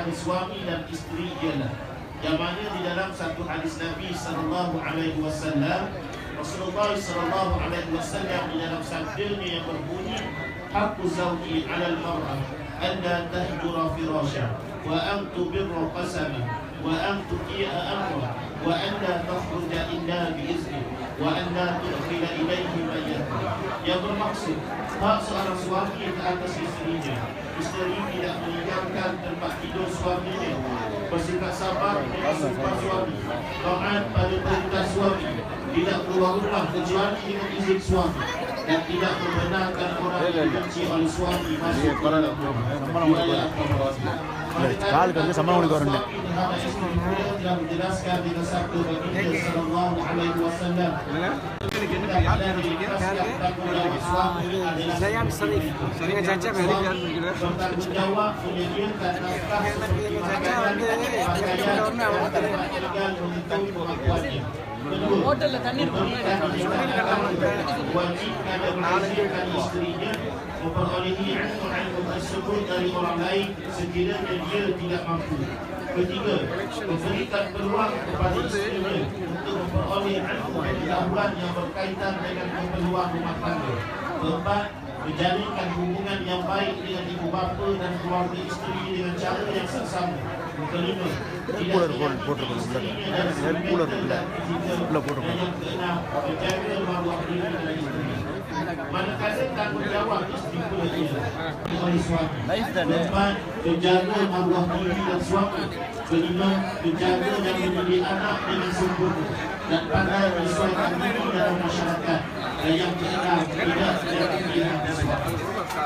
antara suami dan isteri ialah, yang mana di dalam satu hadis Nabi sallallahu alaihi wasallam, Rasulullah sallallahu alaihi wasallam di dalam sabdanya yang berbunyi, haqqu zawji 'alal mar'ah an la tahjura firasha wa an tubirra qasama wa an tuti'a amra wa an la takhruja illa bi izni wa an la tudkhila ilayhi man yahdi. Yang bermaksud hak seorang suami ke atas isterinya. Isteri tidak meninggalkan tempat tidur suaminya, bersikap sabar dengan sumpah suami, taat pada perintah suami, tidak keluar rumah kecuali dengan izin suami, dan tidak membenarkan orang yang dibenci oleh suami masuk ke dalam rumah. கால் கழுத்து சம்பளம் கொடுக்க வரேன். Yang dijelaskan dengan sabda Nabi sallallahu alaihi wasallam. Saya Sarif, saya Caca balik dan begitu. Bertanggungjawab menyediakan nafkah seperti makanan, pakaian, dan untuk pengakuannya. Kedua, memberikan wajibkan dan mengajarkan isterinya memperolehi ilmu tersebut dari orang lain sekiranya dia tidak mampu. Ketiga, memberikan peluang kepada isterinya untuk memperoleh ilmu pengetahuan yang berkaitan dengan keperluan rumah tangga. Keempat, menjalinkan hubungan yang baik dengan ibu bapa dan keluarga isteri dengan cara yang seksama. Kelima, tidak menyakiti isterinya dan sentimental. Yang keenam, menjaga maruah diri dan isteri. Manakala tanggungjawab isteri pula ialah oleh suami. Keempat, menjaga maruah diri dan suami. Kelima, menjaga dan mendidik anak dengan sempurna dan pandai menyesuaikan diri dalam masyarakat. Dan yang keenam, tidak menjadi pilihan suami.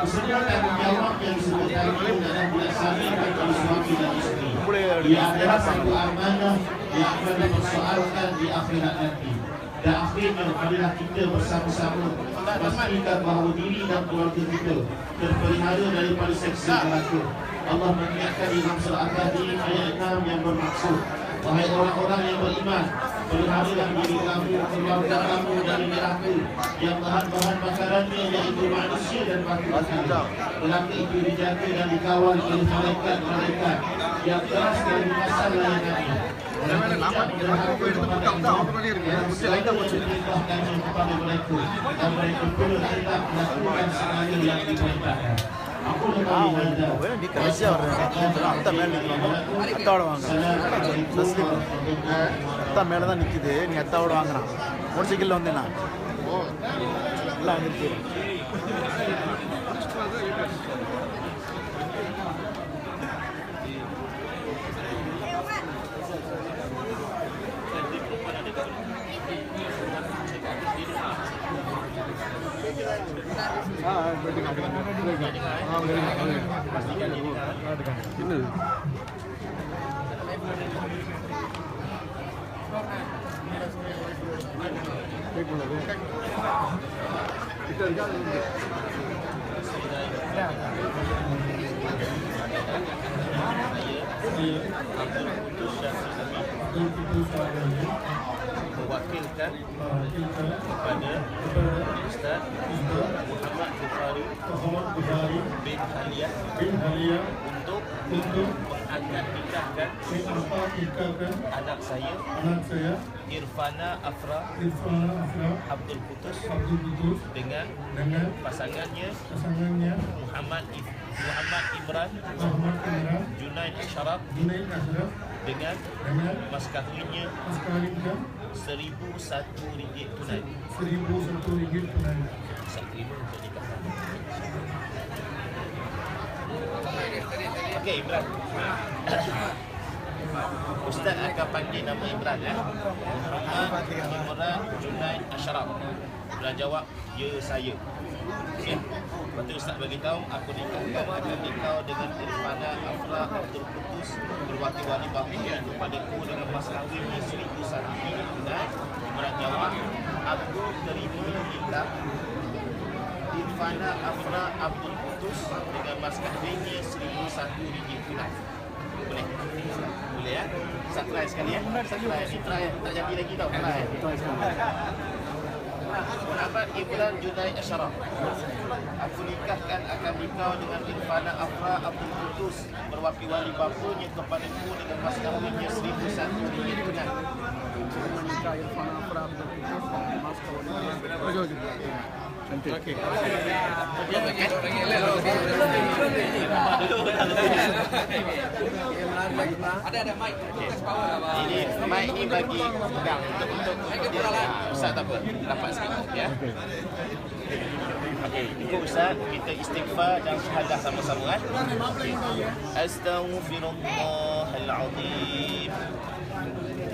Kesemua tanggungjawab yang disebut tadi dalam dilaksanakan oleh suami dan isteri. Ia adalah satu amanah yang akan dipersoalkan di akhirat nanti. Dan akhirnya adalah kita bersama-sama pastikan bahawa diri dan keluarga kita terpelihara daripada seksa neraka. Allah mengingatkan di dalam surah Al-Kahfi ayat 6 yang bermaksud, wahai orang-orang yang beriman, peliharalah diri kamu, keluarga kamu dari neraka yang bahan-bahan makarannya iaitu manusia dan batu-batu. Neraka itu dijaga dan dikawal oleh malaikat-malaikat yang keras dari masa layanannya. Dan tidak berhak kepada mereka, dan mereka pula tetap melakukan segala yang diperintahkan. நீ கடைசியாக வர்றேன் அத்தா மேலே நிற்கணும் அத்தாவோட வாங்குறான் தஸ்லீம் அத்தா மேலே தான் நிற்குது நீ அத்தாவோட வாங்குறான் மோட்டர் சைக்கிளில் வந்தேண்ணா எல்லாம் வந்துருச்சு mewakilkan kepada Ustaz Muhammad Bukhari bin Haliyah untuk mengangkat nikahkan anak saya Irfana Afra Abdul Quddus dengan pasangannya Muhammad Imran Junaid Ashraf dengan mas kahwinnya RM1,001 tunai. RM1,001 tunai. Terima untuk nikahan. Okey, Imran. Ustaz akan panggil nama Imran Muhammad Imran Junaid Ashraf. Imran jawab, ya saya. Okay. Lepas tu Ustaz beritahu, aku nikahkan akan nikah dengan Irfana Afra Abdul Quddus berwakil wali bapa kepadaku dengan mas kahwin RM1,001 tunai. Imran jawab, aku terima nikah Irfana Afra Abdul Quddus dengan mas kahwinnya RM1,001 tunai. Boleh? Boleh ya? Ustaz try sekali ya? Ustaz try. Tak jadi lagi tau. Try sekali. Muhammad Imran Junaid Asyarah. Aku nikahkan akan nikah dengan Irfana Afra Abdul Qudus berwakil-wali bapanya kepadaku dengan mas kahwinnya RM1,000 tunai. Menikah Irfana Afra Abdul Qudus mas kahwin. Cantik. Okey. Ada mic. Ini mic ni bagi pegang untuk Ustaz tak apa, dapat sikit ya. Okey, itu Ustaz, kita istighfar dan syahadah sama-sama kan. Astaghfirullahal azim.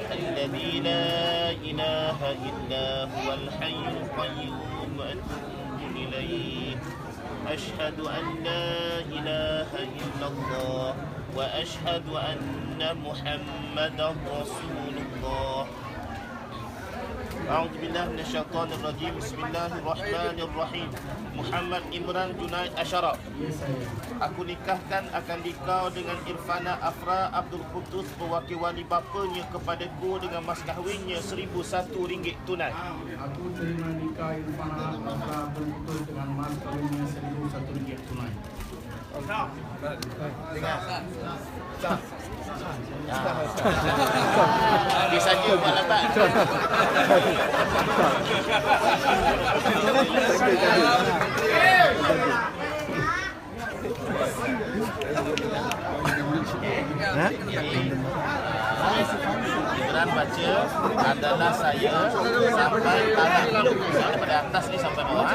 Alladzi la ilaha illa huwal hayyul qayyum wa atubu ilaih. Asyhadu an la ilaha illallah wa asyhadu anna Muhammadar Rasulullah. A'udzubillahi minasyaitonir rajim. Bismillahirrahmanirrahim. Muhammad Imran Junaid Asyarah. Aku nikahkan akan nikah dengan Irfana Afra Abdul Qudus berwakil-wali bapanya kepadaku dengan mas kahwinnya RM1,001 tunai. Aku terima nikah Irfana Afra Abdul Qudus dengan mas kahwinnya RM1,001 tunai. Dia saja buat lambat. Imran baca adalah saya sampai tangan daripada atas ni sampai bawah.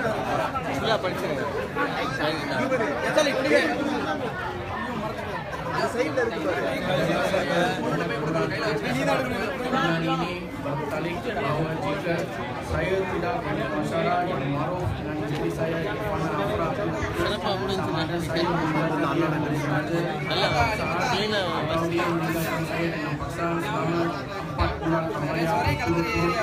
Ini berbalik bahawa jika saya tidak berbicara yang ma'ruf dengan isteri saya Irfana Afra sama ada saya meninggalkan dia dengan sengaja atau dia meninggalkan saya dengan paksa selama 4 bulan kemaya turut-turut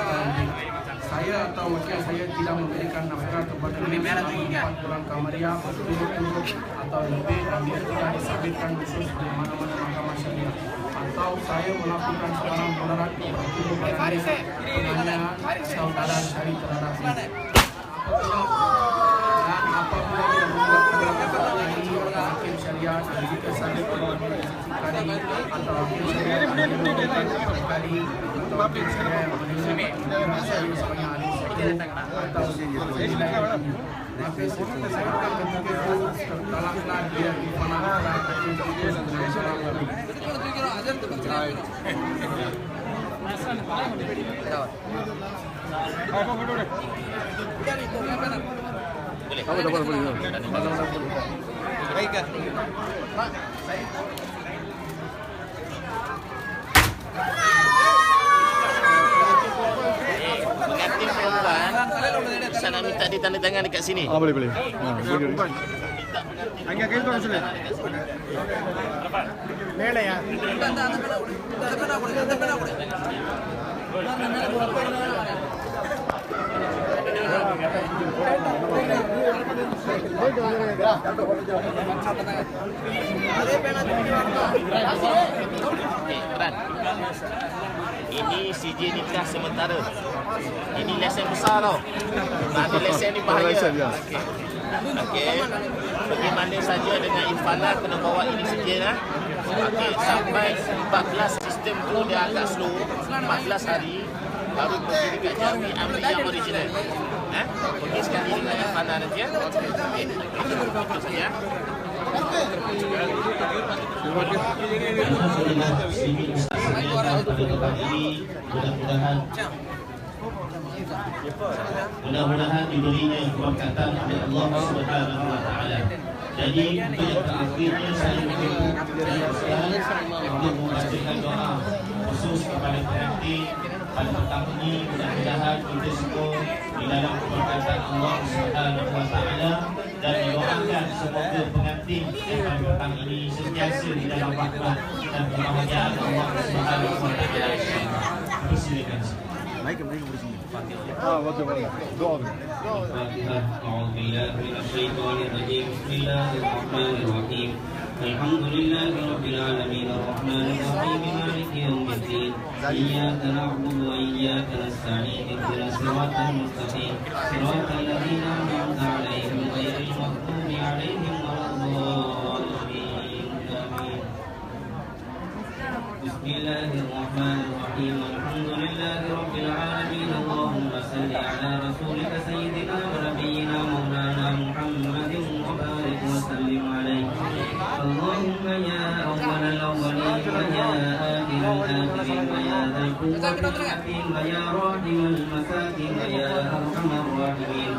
saya atau wakil saya tidak memberikan nafkah kepada dia selama 4 bulan kemaya berturut-turut atau lebih dan dia tidak disabitkan khusus di mana-mana mahkamah syariah, atau saya melakukan sebarang mudarat kepada dia penganiayaan atau dalam syari terhadap dia. Dan apabila dia membuat perbuatan ini hakim syariah dan jika saya perbuatan kali atau hakim syariah yang menunjukkan kali atau hakim syariah yang menunjukkan saya sebagai ahli atau nilai maka saya akan ketika itu tertalaklah dia di mana Afra Abdul Qudus dengan syarat kami. Pengantin perempuan saya nak minta dia tanda tangan dekat sini. Boleh. Boleh. Angkat kain tu sudah. Mele ya. Ini CJ nikah sementara. Ini lesen besar tau. Tak ada lesen ni bahaya. Okey. Bagaimana saja dengan Irfana kena bawa ini CJ lah. Okey, sampai 14 sistem tu dia agak slow. 14 hari baru pergi dekat Jambi ambil yang original. Pergi sekali dengan Irfana nanti ya. Okey. Itu saja. Mudah-mudahan diberinya keberkatan oleh Allah Subhanahu wa taala. Jadi untuk yang terakhirnya saya untuk membacakan doa khusus kepada pengantin pada petang ini. Mudah-mudahan kita semua di dalam keberkatan Allah Subhanahu wa taala dan doakan semoga pengantin pada petang ini sentiasa di dalam rahmat dan kebahagiaan Allah Subhanahu wa taala. Persilakan. Baik di sini. Doa. Bismillahirrahmanirrahim. Alhamdulillahirabbil alamin arrahmanirrahim. مالك يوم الدين إياك نعبد وإياك نستعين اهدنا الصراط المستقيم صراط الذين أنعمت عليهم غير المغضوب عليهم ولا الضالين آمين. بسم الله الرحمن الرحيم الحمد لله رب العالمين اللهم صل على رسولك سيدنا ونبينا مولانا محمد وبارك وسلم عليه اللهم يا أول الأولين ويا آخر الآخرين ويا ذا القوة المتين ويا راحم المساكين ويا أرحم الراحمين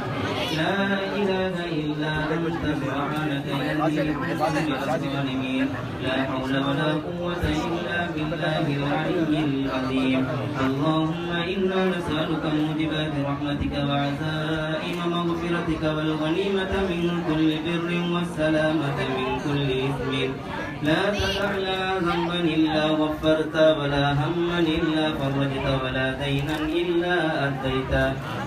لا إله إلا أنت سبحانك إني كنت من الظالمين لا حول ولا قوة إلا بالله العلي العظيم اللهم إنا نسألك موجبات رحمتك وعزائم مغفرتك والغنيمة من كل بر والسلامة من كل إثم لا تدع لنا ذنبا إلا غفرت ولا هما إلا فرجت ولا دينا إلا أديت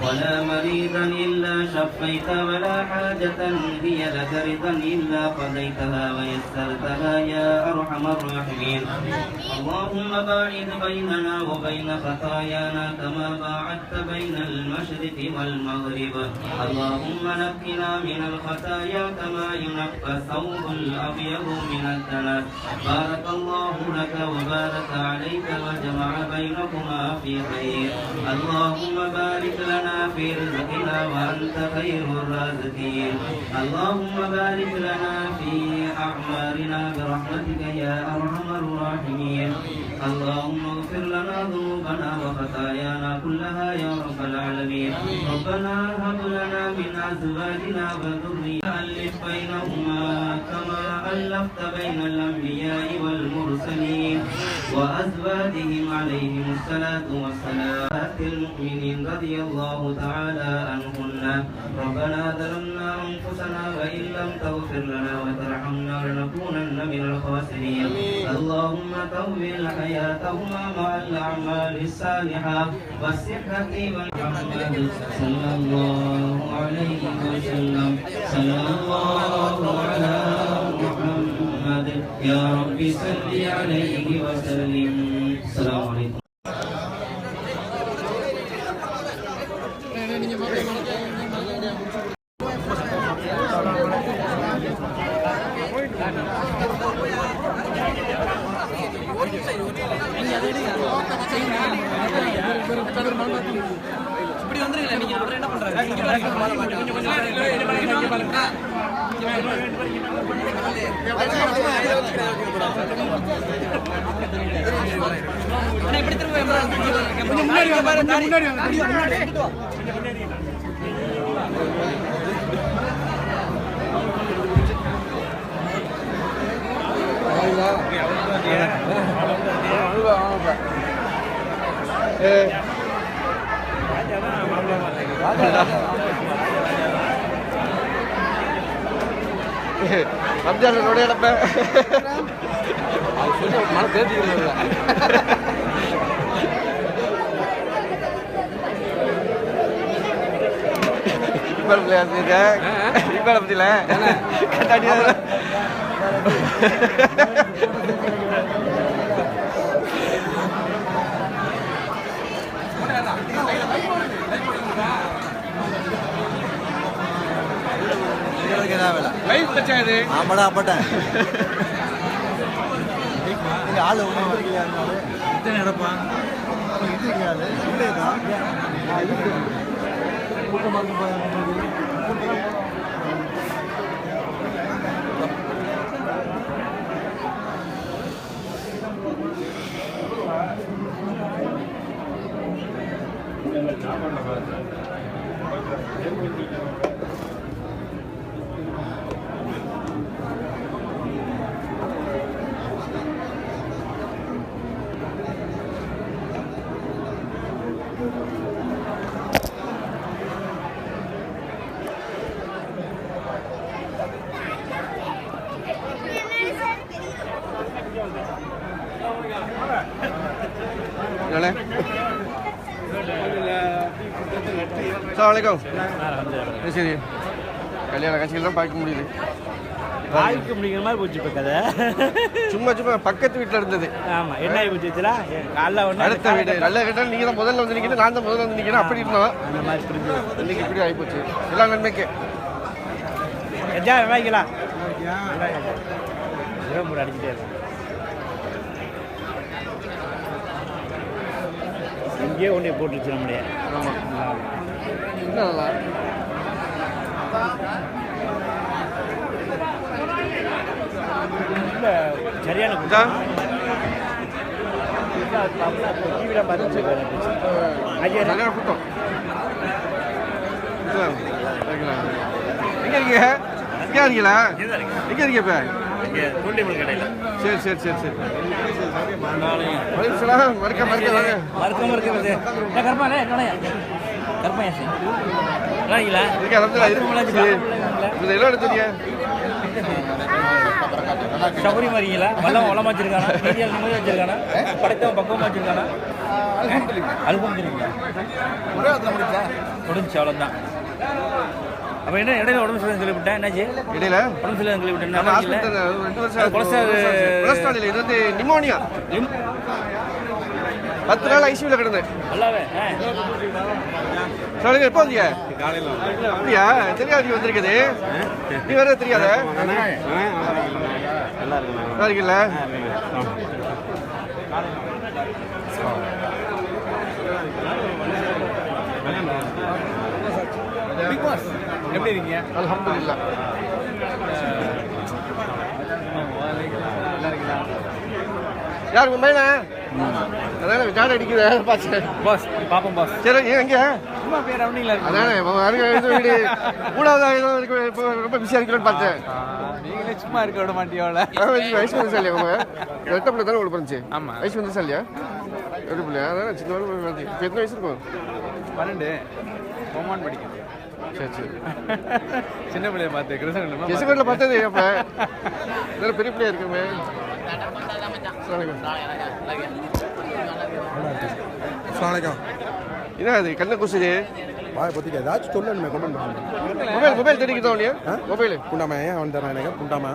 ولا مريضا إلا شفيت ولا حاجة هي لك رضا إلا قضيتها ويسرتها يا أرحم الراحمين اللهم باعد بيننا وبين خطايانا كما باعدت بين المشرق والمغرب اللهم نقنا من الخطايا كما ينقى الثوب الأبيض من الدنس بارك الله لك وبارك عليك وجمع بينكما في خير اللهم بارك لنا في رزقنا وأنت خير الرازقين اللهم بارك لنا في أعمارنا برحمتك يا أرحم الراحمين اللهم اغفر لنا ذنوبنا وخطايانا كلها يا رب العالمين ربنا هب لنا من أزواجنا وذرياتنا ألف بينهما كما ألفت بين الأنبياء والمرسلين وأزواجهم عليهم الصلاة والسلام المؤمنين رضي الله تعالى عنهن ربنا ظلمنا أنفسنا وإن لم تغفر لنا وترحمنا لنكونن من الخاسرين اللهم طول حياتهما مع الأعمال الصالحة والصحة والعافية صلى الله عليه وسلم صلى الله على محمد يا رب صل عليه وسلم السلام عليكم இப்படி வந்துருங்களா நீங்க அவர் என்ன பண்றாரு இப்படி திரும்ப ரம்ஜான் நோடையடப்ப மன தேர்ச்சிக்கல பத்தியில கட்டாடி ஆமாடா அப்பட்டேன் ஆள் ஒன்றும் நடப்பான் இது கிடையாது Assalamualaikum. Di sini. Kalian akan silakan pakai kemudian. வாய்க்கு முடிக்கிற மாதிரி போச்சு இப்போ கதை. சும்மா சும்மா பக்கத்து வீட்டில் இருந்தது. ஆமாம், என்ன ஆகி போச்சுங்களா? காலைல ஒன்று அடுத்த வீடு நல்லா கேட்டால் நீங்கள் தான் முதல்ல வந்து நிற்கிறேன், நான் தான் முதல்ல வந்து நிற்கிறேன், அப்படி இருந்தோம். அந்த மாதிரி புரிஞ்சு இன்னைக்கு இப்படி ஆகிப்போச்சு. எல்லாம் நன்மைக்கு. எஜா வாங்கிக்கலாம். மூணு அடிச்சுட்டே இருக்கும். இங்கேயே ஒன்றே போட்டுருச்சு நம்மளே. ஆமாம், இன்னும் நல்லா இல்லை சரியான டிவியில் பார்த்து சரியான கூட்டம். எங்கே இருக்கீங்க? எங்கே இருக்கீங்களா? எங்கே இருக்கீங்க இப்போ? தூண்டிமல் கடையில். சரி சரி சரி சரி. மறுக்க மறுக்க வாங்க. மறுக்க மறுக்க வருது. கருப்பானே கருப்பையா சரிங்களா? இது எல்லாம் எடுத்துறீங்க. சபரி மாதிரிங்களா? வல்லம் வளமாக வச்சிருக்கானா? மீதியாக நிம்மதியாக வச்சிருக்கானா? படைத்தவன் பக்குவமாக வச்சிருக்கானா? அல்பம்துலில்லா முடிஞ்சு அவ்வளோதான். அப்போ என்ன இடையில உடம்பு சரியில்லை சொல்லிவிட்டேன். என்னாச்சு இடையில உடம்பு சரியில்லை சொல்லிவிட்டேன். கொலஸ்ட்ரால் இது வந்து நிமோனியா. 10 நாள் ஐசியூவில் கிடந்தேன். நல்லாவே சொல்லுங்க, எப்போ வந்தீங்க? காலையில். அப்படியா? தெரியாது நீ வந்திருக்குது. நீ வர தெரியாத? நல்லா இருக்குல்ல? எப்படி இருக்கீங்க? அல்ஹம்துலில்லாஹ். யார் உங்க மேல? அதானே ஜாட அடிக்குது பார்த்தேன். பாஸ் பாப்போம் பாஸ். சரி எங்க? சும்மா பேர் ரவுண்டிங்ல இருக்கு. அதானே வீடு மூணாவது ரொம்ப பிஸியாக இருக்கிறோன்னு பார்த்தேன். நீங்களே சும்மா இருக்க விட மாட்டியோல. வயசு வந்து சாலியா உங்க ரெட்ட பிள்ளை தானே உங்களுக்கு பண்ணுச்சு? ஆமாம். வயசு வந்து சாலியா? ரெண்டு பிள்ளையா? அதானே சின்ன இப்போ எத்தனை வயசு இருக்கும்? 12 ஓமான் படிக்கிறது. சரி சரி. சின்ன பிள்ளைய பார்த்து கிருஷ்ணகிரியில் பார்த்தது அப்போ இதில் பெரிய பிள்ளையா இருக்குமே. என்ன அது கண்ணை குசுது? வாயை பற்றிக்க ஏதாச்சும் சொல்லணுமே கமெண்ட் பண்ணுங்க. மொபைல் தெரிவிக்கிறதா இல்லையா? மொபைல் புண்டாமா ஏன் வந்துடுறேன் எனக்கு புண்டாமா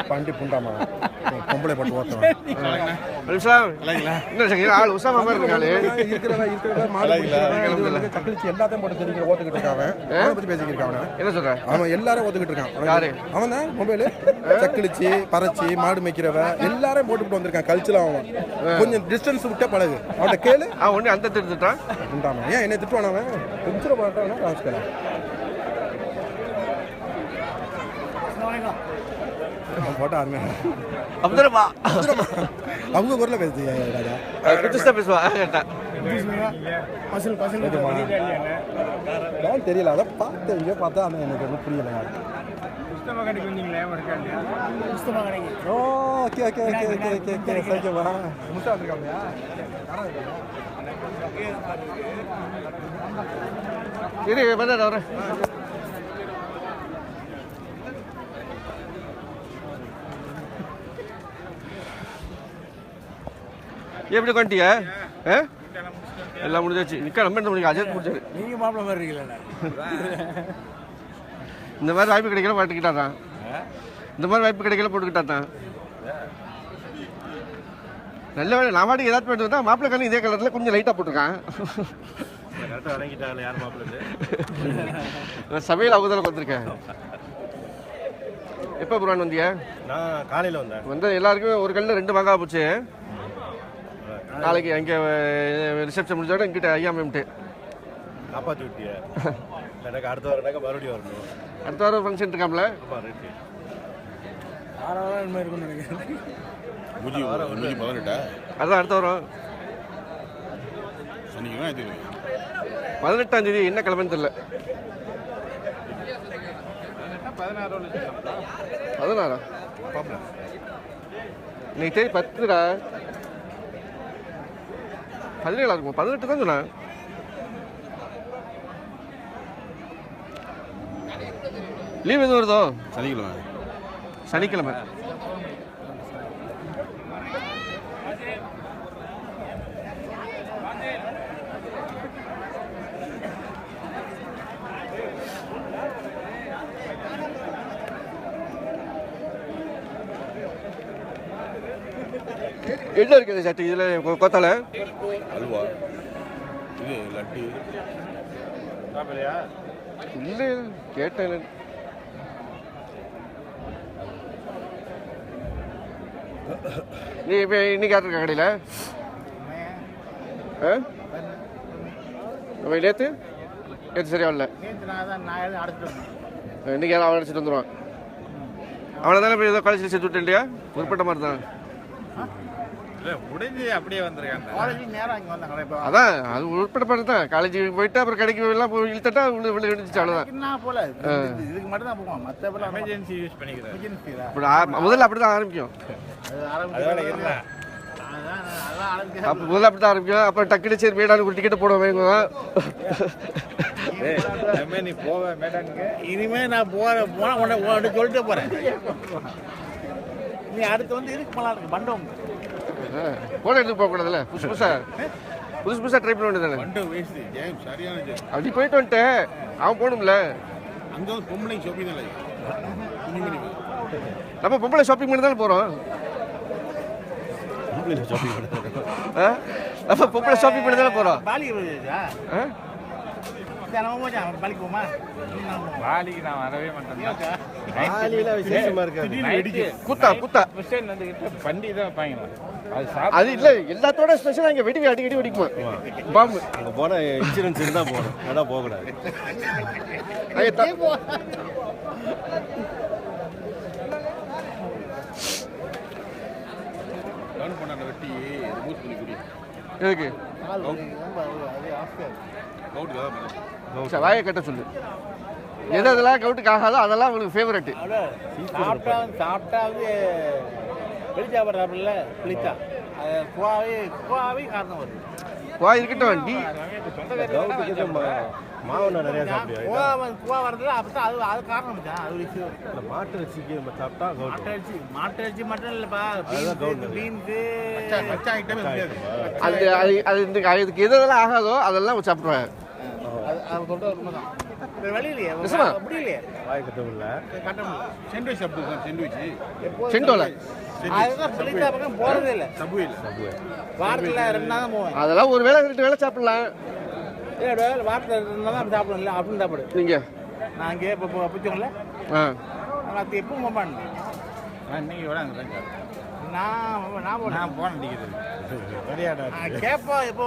பண்டி புண்டாமா பொம்பளை பட்டு ஓட்டுறேன். ஆள் உசாமா மாதிரி இருக்காளு. கழிச்சு எல்லாத்தையும் போட்டு தெரிவிக்கிற ஓட்டுக்கிட்டு இருக்காங்க. பற்றி பேசிக்கிட்டு இருக்காங்க. என்ன சொல்கிறேன்? அவன் எல்லாரும் ஓத்துக்கிட்டு இருக்கான். யாரு? அவன் தான் மொபைலு சக்கிழிச்சு பறச்சு மாடு மேய்க்கிறவ எல்லாரும் போட்டுக்கிட்டு வந்திருக்கான். கழிச்சுல அவன் கொஞ்சம் டிஸ்டன்ஸ் விட்டா பழகு. அவன்கிட்ட கேளு. அவன் ஒன்று அந்த திருத்துட்டான். புண்டாமா ஏன் என்னை திட்டுவான்? அவன் பிடிச்சிட மாட்டான். ராஸ்கரா போட்டா அப்துல்லா அவங்க குரல பேசுது ராஜா. புதுசா பேசுவா கேட்டா தெரியல. அதான் பார்த்தேன் இங்கே பார்த்தா ஆனால் எனக்கு ஒன்றும் புரியல. Okay okay okay okay okay okay சரிவா முட்டை வந்துருக்காங்க. இரு பண்ண வரேன். எப்படி கொண்டிய? எல்லாம் முடிஞ்சாச்சு. நிற்க ரொம்ப முடியும். அஜய் முடிச்சாரு. நீங்கள் மாப்பிள்ள மாதிரி இருக்கீங்களா? இந்த மாதிரி வாய்ப்பு கிடைக்கல மாட்டுக்கிட்டாதான். இந்த மாதிரி வாய்ப்பு கிடைக்கல போட்டுக்கிட்டாதான். நல்ல வேலை நான் வாட்டி ஏதாச்சும் போட்டு தான் மாப்பிள்ளை கண்ணு இதே கலரில் கொஞ்சம் லைட்டாக போட்டிருக்கான். சமையல் அவதாரம் வந்திருக்கேன். எப்போ புரான் வந்தியா? நான் காலையில் வந்தேன். வந்து எல்லாருக்கும் ஒரு கல்லில் 2 மாங்காய் போச்சு. நாளைக்கு அங்கே ரிசப்ஷன் முடிஞ்சோட எங்கிட்ட ஐயா மேம்ட்டு காப்பாற்றி விட்டிய. எனக்கு அடுத்த வாரம் மறுபடியும் வரணும். அடுத்த வாரம் ஃபங்க்ஷன் இருக்காம்ல. அதான் அடுத்த வாரம் 18ஆம் தேதி. என்ன கிழமைன்னு தெரியல. 16 இன்னைக்கு தேதி 10டா. 17 இருக்கும். 18 தான் சொன்னேன். லீவ் எதுவும் வருதோ? சனிக்கிழமை. என்ன இருக்குது சட்டு இதில் கொத்தால அல்வா இது லட்டு சாப்பிடலையா? இல்லை கேட்டேன். நீ இப்போ இன்னைக்கு யாருக்கா கடையில் நேற்று நேற்று சரியா இல்லை. இன்னைக்கு யாரும் அவன் அடிச்சுட்டு வந்துடுவான். அவனை தானே இப்போ ஏதோ காலேஜில் சேர்த்து விட்டேன் இல்லையா? உருப்பட்ட மாதிரி தான். முடிஞ்சு அப்படியே வந்துருக்காங்க. அதான் அது உருப்பட்ட மாதிரி தான். காலேஜுக்கு போயிட்டு அப்புறம் கடைக்கு எல்லாம் போய் இழுத்தட்டா விழுந்துச்சு. அவ்வளோதான். இதுக்கு மட்டும் தான் போவோம். மற்ற எமர்ஜென்சி யூஸ் பண்ணிக்கிறேன். முதல்ல அப்படி தான் ஆரம்பிக்கும். அப்போ முதல்ல அப்படி தான் ஆரம்பிக்கும். அப்புறம் டக்குனு சரி மேடானு ஒரு டிக்கெட் போடுவேன். நீ போவ மேடானுங்க. இனிமே நான் போனால் உன்னை சொல்லிட்டு போகிறேன். நீ அடுத்து வந்து இதுக்கு போகலாம் இருக்கு பண்டம். போன எடுத்து போகக்கூடாதுல்ல. புதுசு புதுசாக ட்ரை பண்ண வேண்டியது தானே. அப்படி போயிட்டு வந்துட்டேன். அவன் போகணும்ல. அங்கே வந்து பொம்பளை ஷாப்பிங் இல்லை. நம்ம பொம்பளை ஷாப்பிங் பண்ணி தானே போகிறோம். நம்ம பொம்பளை ஷாப்பிங் பண்ணி தானே போகிறோம். பாலிக்கு நான் வரவே மாட்டேன். குத்தா குத்தா பண்டி தான் வைப்பாங்க. அது இல்லை எல்லாத்தோட ஸ்பெஷலாக இங்கே வெடி அடிக்கடி வெடிக்குமா பாம்பு. அங்கே போனால் இன்சூரன்ஸ் இருந்தால் போகணும். ஆனால் போகக்கூடாது. வெட்டி மூஸ் பண்ணி குடி. எதுக்கு கவுட்டு வாயை கட்ட சொல்லு. எது அதெல்லாம் கவுட்டுக்கு ஆகாதோ அதெல்லாம் உங்களுக்கு ஃபேவரெட்டு. சாப்பிட்டா வந்து வெளிச்சா படுறாப்புல பிளிச்சா அது குவாவே காரணம் வருது. வா இருக்கட்டும். டீ மாவு நிறையா சாப்பிடுவேன். குவா வர்றதுல அப்போ தான் அது காரணம் தான். அது விஷயம் மாட்டு அரிசிக்கு நம்ம சாப்பிட்டா மாட்டு அரிசி மட்டும் இல்லைப்பா. பீன்ஸு மச்சா ஐட்டம் அது அது இதுக்கு எது எதெல்லாம் ஆகாதோ அதெல்லாம் சாப்பிடுவேன். அது சொல்கிற உண்மைதான். வழி இல்லையே முடியலையே. வாய் கட்டவில்லை. சென்ட்விச் சாப்பிடுவேன். சென்டோல அதுதான் பிள்ளைத்தா பக்கம் போகிறதே இல்லை. சபுவே வாரத்தில் 2 நாள் தான் போவேன். அதெல்லாம் ஒரு வேளை 2 வேளை சாப்பிடலாம். வாரத்தில் 2 நாள் தான் சாப்பிடல அப்படின்னு சாப்பிடு. நீங்கள் நான் இங்கே இப்போ பிடிச்சோம்ல அது எப்பவும் போமான். நான் இன்னைக்கு விட அங்கே தான் நான் போனேன் டிக்கெட் கேட்போம். இப்போ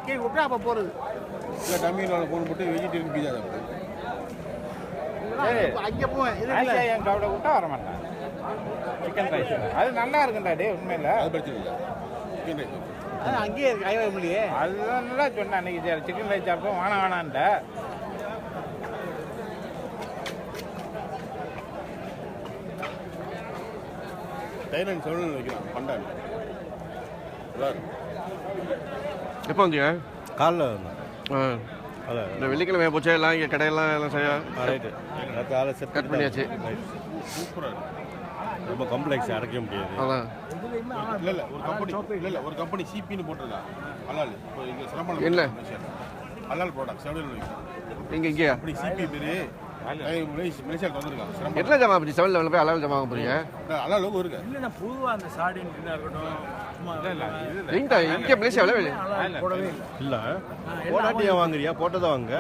கீழே விட்டா அப்போ போகிறது இல்லை. தமிழ்நாடு போன் போட்டு வெஜிடேரியன் பீஸா சாப்பிடு. அங்கே போவேன். இது என் கவுட விட்டா வர மாட்டேன். சிக்கன் ரைஸ் அது நல்லா இருக்குண்டா டே. உண்மையில அது பிரச்சனை இல்லை. சிக்கன் ரைஸ் அது அங்கேயே கைவா முடியே. அதுதான் நல்லா சொன்னேன் அன்னைக்கு. சிக்கன் ரைஸ் சாப்பிட்டோம். வேணான்ட்ட தைலண்ட் செவனில் வைக்கிறான் பண்டான். எப்போ வந்தீங்க? காலைல அதான் இந்த வெள்ளிக்கிழமை போச்சா எல்லாம் இங்கே கடையெல்லாம் எல்லாம் சரியா ரைட்டு. காலை செட் கட் பண்ணியாச்சு. சூப்பராக இருக்கும். ரொம்ப காம்ப்ளெக்ஸ் அடைக்க முடியாது. அதான் இல்லை ஒரு கம்பெனி சிபின்னு போட்டிருக்கா. அலால் இப்போ இங்கே சிரமம் இல்லை அலால் ப்ராடக்ட் செவனில் வைக்கும். இங்கேயா அப்படி சிபி பேர் மலேசியாவில் வந்துருக்கான். சிரமம் எத்தனை ஜமா போச்சு? 7 லெவலில் போய் அலால் ஜமா வாங்க போறீங்க? அலால் லோகோ இருக்கு. இல்லை பொதுவாக அந்த சாடின் இருக்கட்டும் இங்கே மலேசியாவில் போடவே இல்லை. போடாட்டியா வாங்குறியா? போட்டதான் வாங்க.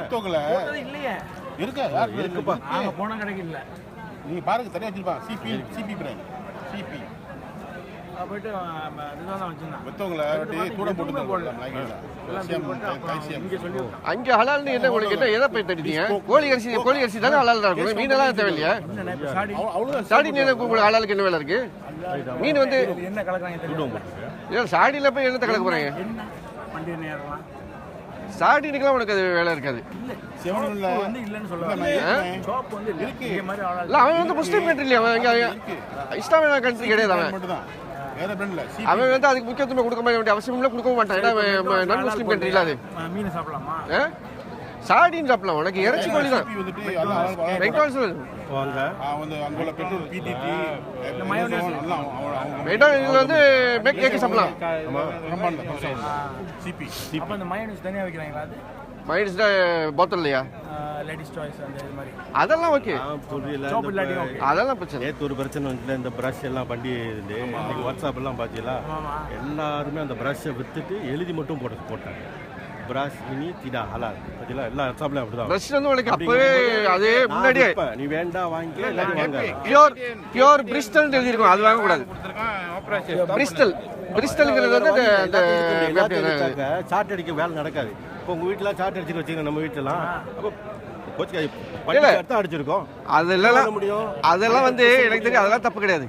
இல்லையே இருக்கா? இருக்குப்பா. நாங்கள் போன கடைக்கு இல்லை. நீங்கள் பாருங்க தனியாக வச்சுருப்பான். சிபி பிராண்ட் சிபி போயிட்டு இதுதான் தான் வச்சுருந்தேன். மற்றவங்கள கூட போட்டு அங்கே ஹலால்னு என்ன உங்களுக்கு என்ன எதை போய் தட்டிட்டீங்க? கோழி அரிசி தானே ஹலால் இருக்கும். மீனெல்லாம் தேவையில்லையா? சாடி உங்களுக்கு ஹலாலுக்கு என்ன வேலை இருக்கு? மீன் வந்து என்ன கலக்குறாங்க தெரியும். சாடியில் போய் என்னத்தை கலக்க போறீங்க? வண்டி நேரலாம் சாடினுக்கெல்லாம் உனக்கு அது வேலை இருக்காது. வந்து இல்லைன்னு சொல்லுவாங்க. ஷாப் வந்து இருக்கு மாதிரி இல்லை. அவன் வந்து முஸ்லீம் கண்ட்ரி இல்லையா? அவன் இங்கே இஸ்லாமிய கண்ட்ரி கிடையாது. அவன் வந்து அதுக்கு முக்கியத்துவம் கொடுக்க வேண்டிய அவசியம் இல்லை. கொடுக்க மாட்டான். ஏன்னா நான் முஸ்லீம் கண்ட்ரி இல்லை. அது மீன் சாப்பிடலாமா? சாடின்னு சாப்பிடலாம். உனக்கு இறைச்சி கோழி தான். வந்து மேக் கேக்கு சாப்பிடலாம். அப்போ அந்த மயோனைஸ் தனியாக வைக்கிறாங்களா? அது மைனஸ்னா போத்தல் இல்லையா? லேடிஸ் சாய்ஸ் அந்த இது மாதிரி அதெல்லாம் ஓகே, சோப்பு இல்லாட்டியும் ஓகே. அதெல்லாம் பிரச்சனை. நேற்று ஒரு பிரச்சனை வந்துச்சுல, இந்த ப்ரஷ் எல்லாம் வண்டி இருந்து இன்னைக்கு வாட்ஸ்அப் எல்லாம் பார்த்தீங்களா, எல்லாருமே அந்த ப்ரஷ்ஷை விற்றுட்டு எழுதி மட்டும் போட்டாங்க. ப்ரஷ் இனி திடா ஹலால் பார்த்தீங்களா, எல்லா வாட்ஸ்அப்லையும் அப்படிதான். ப்ரஷ் வந்து உனக்கு அப்பவே அதே முன்னாடியே நீ வேண்டாம் வாங்கிக்க, எல்லாரும் வாங்க. பியூர் பிரிஸ்டல் எழுதிருக்கும், அது வாங்கக்கூடாது. பிரிஸ்டல்ங்கிறது வந்து அந்த சாட் அடிக்க வேலை நடக்காது. இப்போ உங்கள் வீட்டில் சாட் அடிச்சுட்டு வச்சுக்கோங்க, நம்ம வீட்டிலலாம் அப்போ அடிச்சிருக்கோம். அதெல்லாம் முடியும், அதெல்லாம் வந்து எனக்கு தெரியும், அதெல்லாம் தப்பு கிடையாது.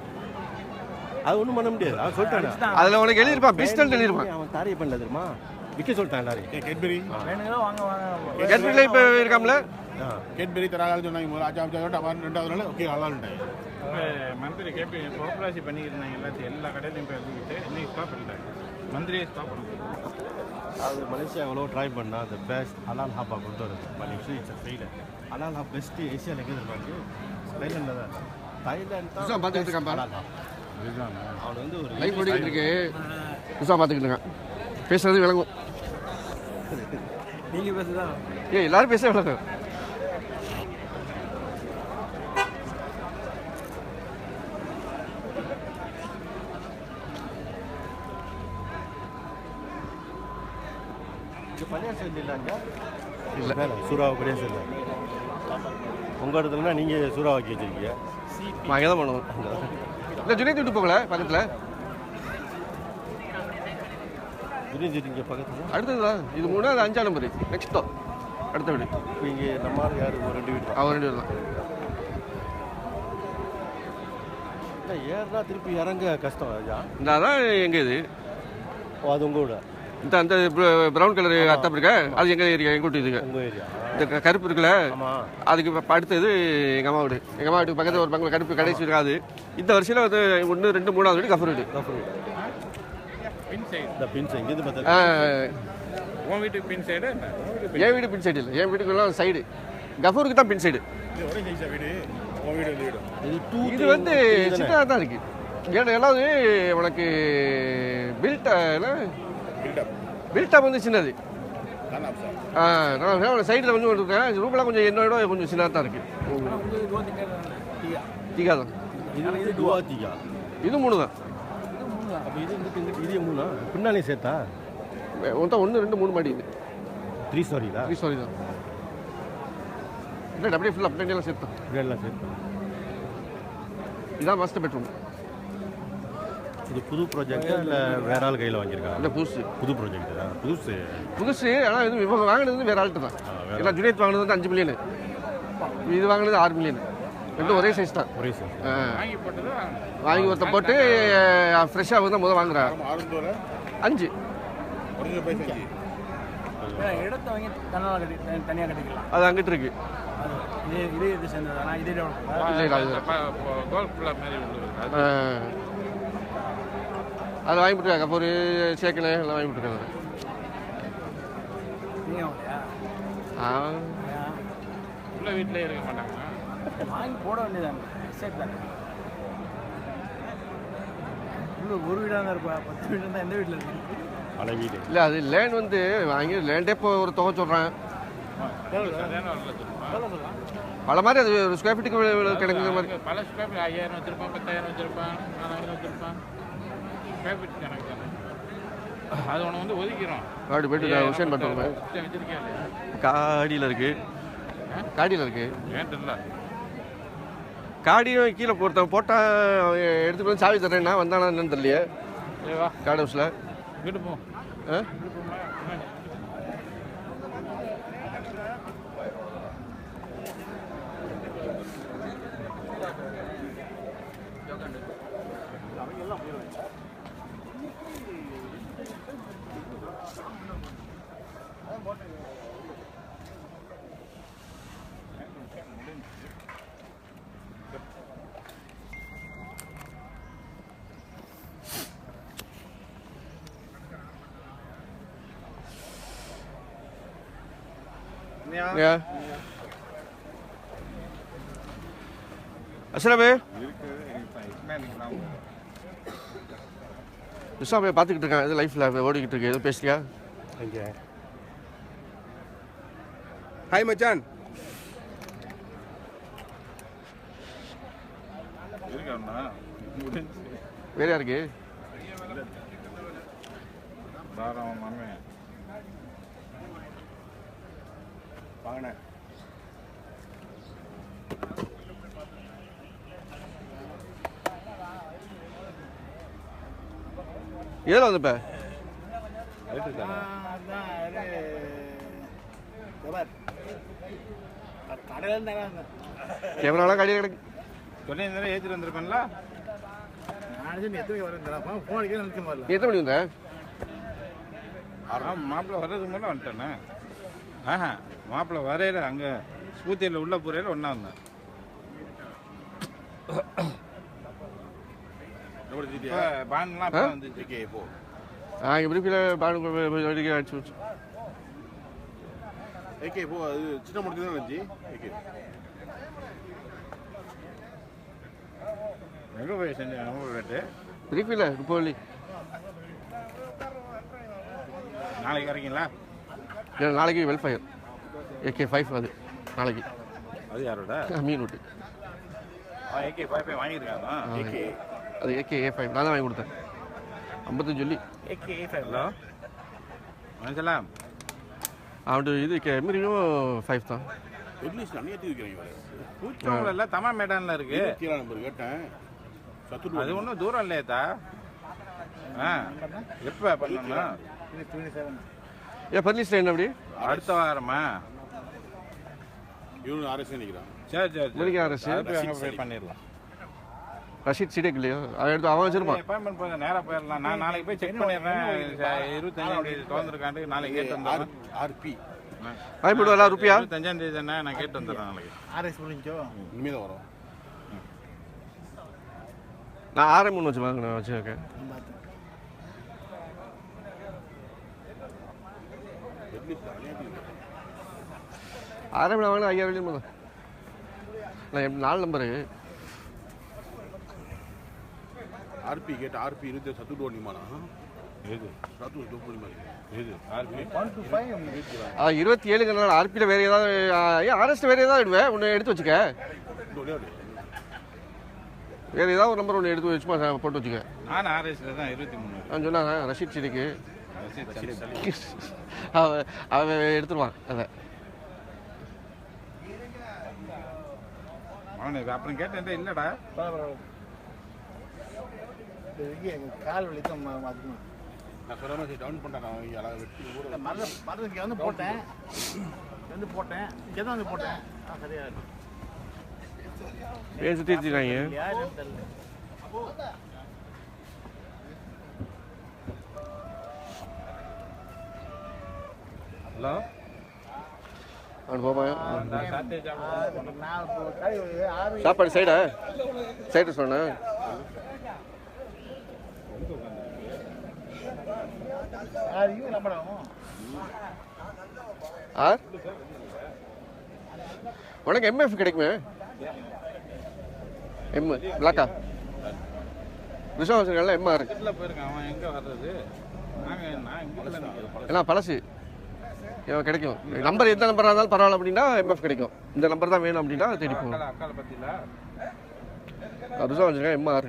அது ஒன்றும் பண்ண முடியாது. அவன் சொல்லிட்டான், அதில் உனக்கு எழுதிருப்பான், பிரிஸ்டல் எழுதிருப்பான். அவன் தாரிய பண்ணல தெரியுமா, விற்க சொல்லிட்டான் எல்லாரும். கேட்பெரி கேட்பெரியில் இப்போ இருக்காமல, கேட்பெரி தராது சொன்னாங்க. ரெண்டாவது நாள் ஓகே ஹலால்ட்டாங்க. மந்திரி கேட்பி கோஆப்ரேஷன் பண்ணிக்கிட்டு இருந்தாங்க எல்லாத்தையும், எல்லா கடையிலையும் போய் எழுதிக்கிட்டு இன்னைக்கு ஸ்டாப் பண்ணிட்டாங்க. மந்திரியே ஸ்டாப் பண்ணுங்க. அது மலேசியா எவ்வளோ ட்ரை பண்ணால் அந்த பெஸ்ட் ஹலால் ஹாப்பா கொண்டு வருது. Malaysia it's failure. ஹலால் ஹாப் பெஸ்ட்டு ஏசியாவில் எங்கே இருப்பாங்க? தைலாண்டில் தான். தைலாண்ட் தான் பார்த்துக்கிட்டு இருக்கான். அவன் வந்து ஒரு லைஃப் ஓடிக்கிட்டு இருக்கு, புதுசாக பார்த்துக்கிட்டு இருக்கான். பேசுறது விளங்கும். நீங்கள் பேசுதான் எல்லாரும் பேச விளங்கும். இல்லை சூறாவை படியாக இல்லை. உங்கள் இடத்துலனா நீங்கள் சூறாவாக்கி வச்சுருக்கீங்க. அங்கே தான் பண்ணுவோம். இல்லை ஜுனைத் விட்டு போகல பக்கத்தில், புரிஞ்சுட்டீங்க பக்கத்தில். அடுத்தது தான் இது 3, அது 5ஆம் நம்பர் நெக்ஸ்ட்டோ அடுத்த வீடு. இப்போ இங்கே நம்ம யார் ஒரு 2 வீடு அவன் 2 பேர் தான். இல்லை ஏறுனா திருப்பி இறங்க கஷ்டம். ஐயா இந்த அதான் எங்கே இது? ஓ அது உங்கள் வீடு. இந்த அந்த ப்ரௌன் கலர் அத்தம் இருக்க, அது எங்கள் ஏரியா, எங்கள் வீட்டு இதுங்க. உங்கள் ஏரியா. இந்த கருப்பு இருக்குல்ல, அதுக்கு இப்போ அடுத்தது எங்கள் அம்மா வீடு. எங்கள் அம்மா வீட்டுக்கு பக்கத்தில் ஒரு பங்களா கருப்பு கடைசி இருக்காது. இந்த வருஷத்தில் வந்து 1, 2, 3ஆவது வீடு கஃபர் வீடு. பின் சைடு இந்த பின் சைடு இங்கேருந்து பார்த்தா உன் வீட்டுக்கு பின் சைடு. என் வீடு பின் சைடு இல்லை, என் வீட்டுக்குலாம் சைடு. கஃபூருக்கு தான் பின் சைடு. ஒரே சைஸா வீடு. உன் வீடு வந்து வீடு இது வந்து சின்னதாக தான் இருக்குது. ஏன்னா எல்லாவது உனக்கு பில்டப் வந்து சின்னது. நான் சைடில் கொஞ்சம் இருக்கேன், ரூம்லாம் கொஞ்சம் என்னோட கொஞ்சம் சின்னதாக தான் இருக்குது. தீகா தான் இது டுவா தீகா. இது 3 தான். அப்போ இது இது 3 பின்னாலே சேர்த்தா மொத்தம் 1, 2, 3 மாடி. இது 3 ஸ்டோரிதா? 3 ஸ்டோரி தான். இல்லை அப்படியே ஃபுல்லாக பின்னாடியெல்லாம் சேர்த்தோம். இதெல்லாம் சேர்த்தா. இதுதான் மாஸ்டர் பெட்ரூம். இது புது ப்ராஜெக்ட் இல்லை வேற ஆள் கையில் வாங்கியிருக்காங்க? இல்லை புதுசு. புது ப்ராஜெக்ட் தான். புதுசு. ஆனால் இது இவங்க வாங்கினது வந்து வேற ஆள்கிட்ட தான். ஏன்னா ஜுனைத் வாங்கினது வந்து 5 மில்லியன், இது வாங்கினது 6 மில்லியன். ரெண்டும் ஒரே சைஸ் தான். ஒரே சைஸ். வாங்கி ஒருத்த போட்டு ஃப்ரெஷ்ஷாக வந்து முதல் வாங்குறான். 5 இடத்த வாங்கி தனியாக கட்டிக்கலாம். அது அங்கிட்டு இருக்கு. இது சேர்ந்தது. ஆனால் இதே அது வாங்கி போட்டுருக்காங்க. அப்போ ஒரு சேக்கில் எல்லாம் வாங்கி போட்டுருக்காங்க. உள்ள வீட்டிலே இருக்க மாட்டாங்க, வாங்கி போட வேண்டியதாங்க. சேஃப் தானே. ஒரு வீடாக தான் இருப்பா, 10 வீடு தான். எந்த வீட்டில் இருக்கு? பல வீடு இல்லை, அது லேண்ட் வந்து வாங்கி லேண்டே இப்போ ஒரு தொகை சொல்கிறேன். பல மாதிரி அது ஒரு ஸ்கொயர் ஃபீட்டுக்கு கிடைக்கிற மாதிரி. பல ஸ்கொயர் ஃபீட் 5000 வச்சிருப்பான், 10000 வச்சிருப்பான், 4000 வச்சிருப்பான். ஸ்கொயர் ஃபீட் கணக்கு தானே. அது ஒன்று வந்து ஒதுக்கிறோம். அப்படி போயிட்டு விஷயம் பண்ணுறோம். காடியில் இருக்கு, காடியில் இருக்கு. ஏன்ட்டு காடியும் கீழே போட்டால் எடுத்துகிட்டு வந்து சாவி தர்றேன்னா வந்தானா என்னன்னு தெரியலையே. கார்டு ஹவுஸில் வீட்டு போ. Ya. அஸ்லாமே பார்த்துக்கிட்டு இருக்கேன். இது லைஃப்பில் ஓடிக்கிட்டு இருக்கு. எதுவும் பேசுறியா? இங்கே ஹாய் மச்சான். வேற யாருக்கு? வாங்கண்ணே. ஏதோ வந்து இப்போ கேமராலாம் கடையில் கிடக்கு. தொலைநேரம் ஏற்றிட்டு வந்திருப்பேன்ல. எத்தனை மணி வந்த? மாப்பிள்ளை வர்றதுக்கு மேலே வந்துட்டேண்ணே. ஆஹா, மாப்பிள்ளை வரையில அங்கே ஸ்கூத்தியில் உள்ள போறையில் ஒன்றா வந்தேன். பான்லாம் இப்போ வந்துச்சு. இப்போ இங்கே பிரிப்பில் பாடு அடிச்சு வச்சு ஏகே இப்போ அது சின்ன முடிச்சு தான் இருந்துச்சு. ஏகே எங்கே போய் செஞ்சேன் நம்ம ரேட்டு பிரிப்பில் இப்போ நாளைக்கு வரீங்களா? நாளைக்கு வெல்ஃபயர் AK5 அது நாளைக்கு. அது யாரோட? மீன் விட்டு AK5 வாங்கியிருக்காங்க. அது AK5 நான் தான் வாங்கி கொடுத்தேன். 55 சொல்லி AK5. ஹலோ மனசலாம் அவன்ட்டு இது எம்ரியும் 5 தான். இங்கிலீஷ் நிறைய வைக்கிறீங்க. பூச்சோங்கில் இல்லை தமிழ் மேடானில் இருக்கு. நம்பர் கேட்டேன். அது ஒன்றும் தூரம் இல்லையாத்தா? எப்போ பண்ணணும்னா பர்லிஸ்ட் என்ன அப்படி அடுத்த வாரமா? இவனு RS நினைக்கிறான். சரி RS பே பண்ணிடலாம். ரஷீத் சீடேக் இல்லையோ அவன் எடுத்து அவன் வச்சிருப்பான். அப்பாயின்மெண்ட் போய் நேராக போயிடலாம். நான் நாளைக்கு போய் செக் பண்ணிடுறேன். 25ஆம் தேதி திறந்துருக்காண்டு நாளைக்கு கேட்டு வந்துடுறேன். RP வாங்கி போடுவா ரூபியா? 25ஆம் தேதி தானே, நான் கேட்டு வந்துடுறேன் நாளைக்கு. RS முடிஞ்சோ இனிமே தான் வரும். நான் RM வச்சு வாங்கினேன் வச்சுருக்கேன். RM நான் வாங்கினேன் 5000 முதல். நான் 4 நம்பரு RP கேட்ட RP 27 சத்துட்டு ஓடிமானா? எது சத்து டோப்போனிமா? எது RP 27ங்கிறனால RPயில் வேறு ஏதாவது RS வேறு ஏதாவது விடுவேன். ஒன்று எடுத்து வச்சுக்க. வேறு ஏதாவது ஒரு நம்பர் ஒன்று எடுத்து வச்சுமா போட்டு வச்சுக்க. நான் RSல தான் 23. நான் சொன்னாங்க ரஷீத் சீடேக்கு அவன் எடுத்துருவான் அதை. அவனுக்கு அப்புறம் கேட்டேன் இல்லைடா கால் வலிக்கும் அதிகமாக. நான் சொல்ல மாதிரி டவுன் பண்ணேன். அழகாக வெட்டி மருந்து இங்கே வந்து போட்டேன். இங்கே தான் வந்து போட்டேன். சரியா இருக்கு. ஏன் சுற்றி வச்சுருக்காங்க? யாருன்னு தெரியல. ஹலோ அவன் போவேன். நான் சாப்பாடு சைடு சொன்னேன். உனக்கு MF கிடைக்குமே. எம் பிளாக்கா விஷம் வச்சுருக்கல MR போயிருக்கான். அவன் எங்கே வர்றது? எல்லாம் பழசு கிடைக்கும். நம்பர் எந்த நம்பராக இருந்தாலும் பரவாயில்ல அப்படின்னா MF கிடைக்கும். இந்த நம்பர் தான் வேணும் அப்படின்னா தேடி போகும். அக்கால பத்தியில விஷம் வச்சுருக்கேன் MR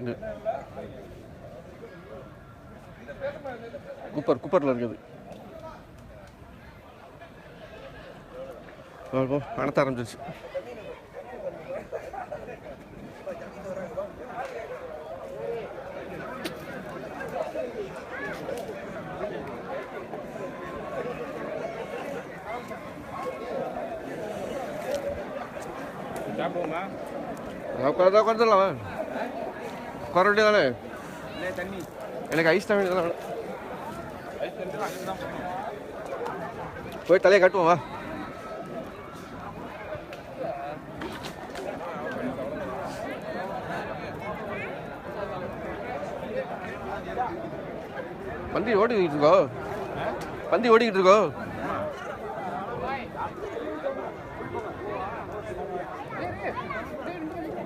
குப்பரில் இருக்குது. அணத்த ஆரம்பிச்சிருச்சு. சாப்பிடுவோமா? உட்காந்துடலாம். உட்கார வேண்டியதானே? தண்ணி எனக்கு ஐஸ் தான் வேண்டியதானே. போய் தலையை காட்டுவோம் வா. பந்தி ஓடிக்கிட்டு இருக்கோ.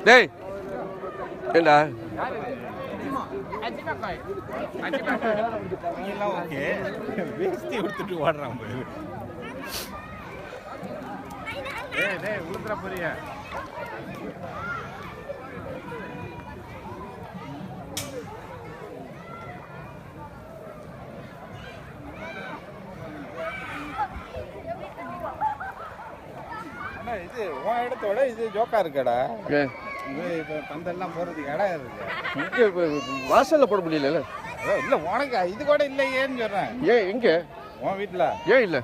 டேய் ஏண்டா ஓகே வேஸ்டி எடுத்துட்டு ஓடுறான். உளுந்துற பொரிய இது உன் இடத்தோட இது ஜோக்கா இருக்கடா. இப்போ பந்தெல்லாம் போறதுக்கு இடம் இருக்கு. வாசல்ல போட முடியல. இல்ல உனக்கு இது கூட இல்லையேன்னு சொல்றேன். ஏன் எங்க உன் வீட்டுல ஏன் இல்ல?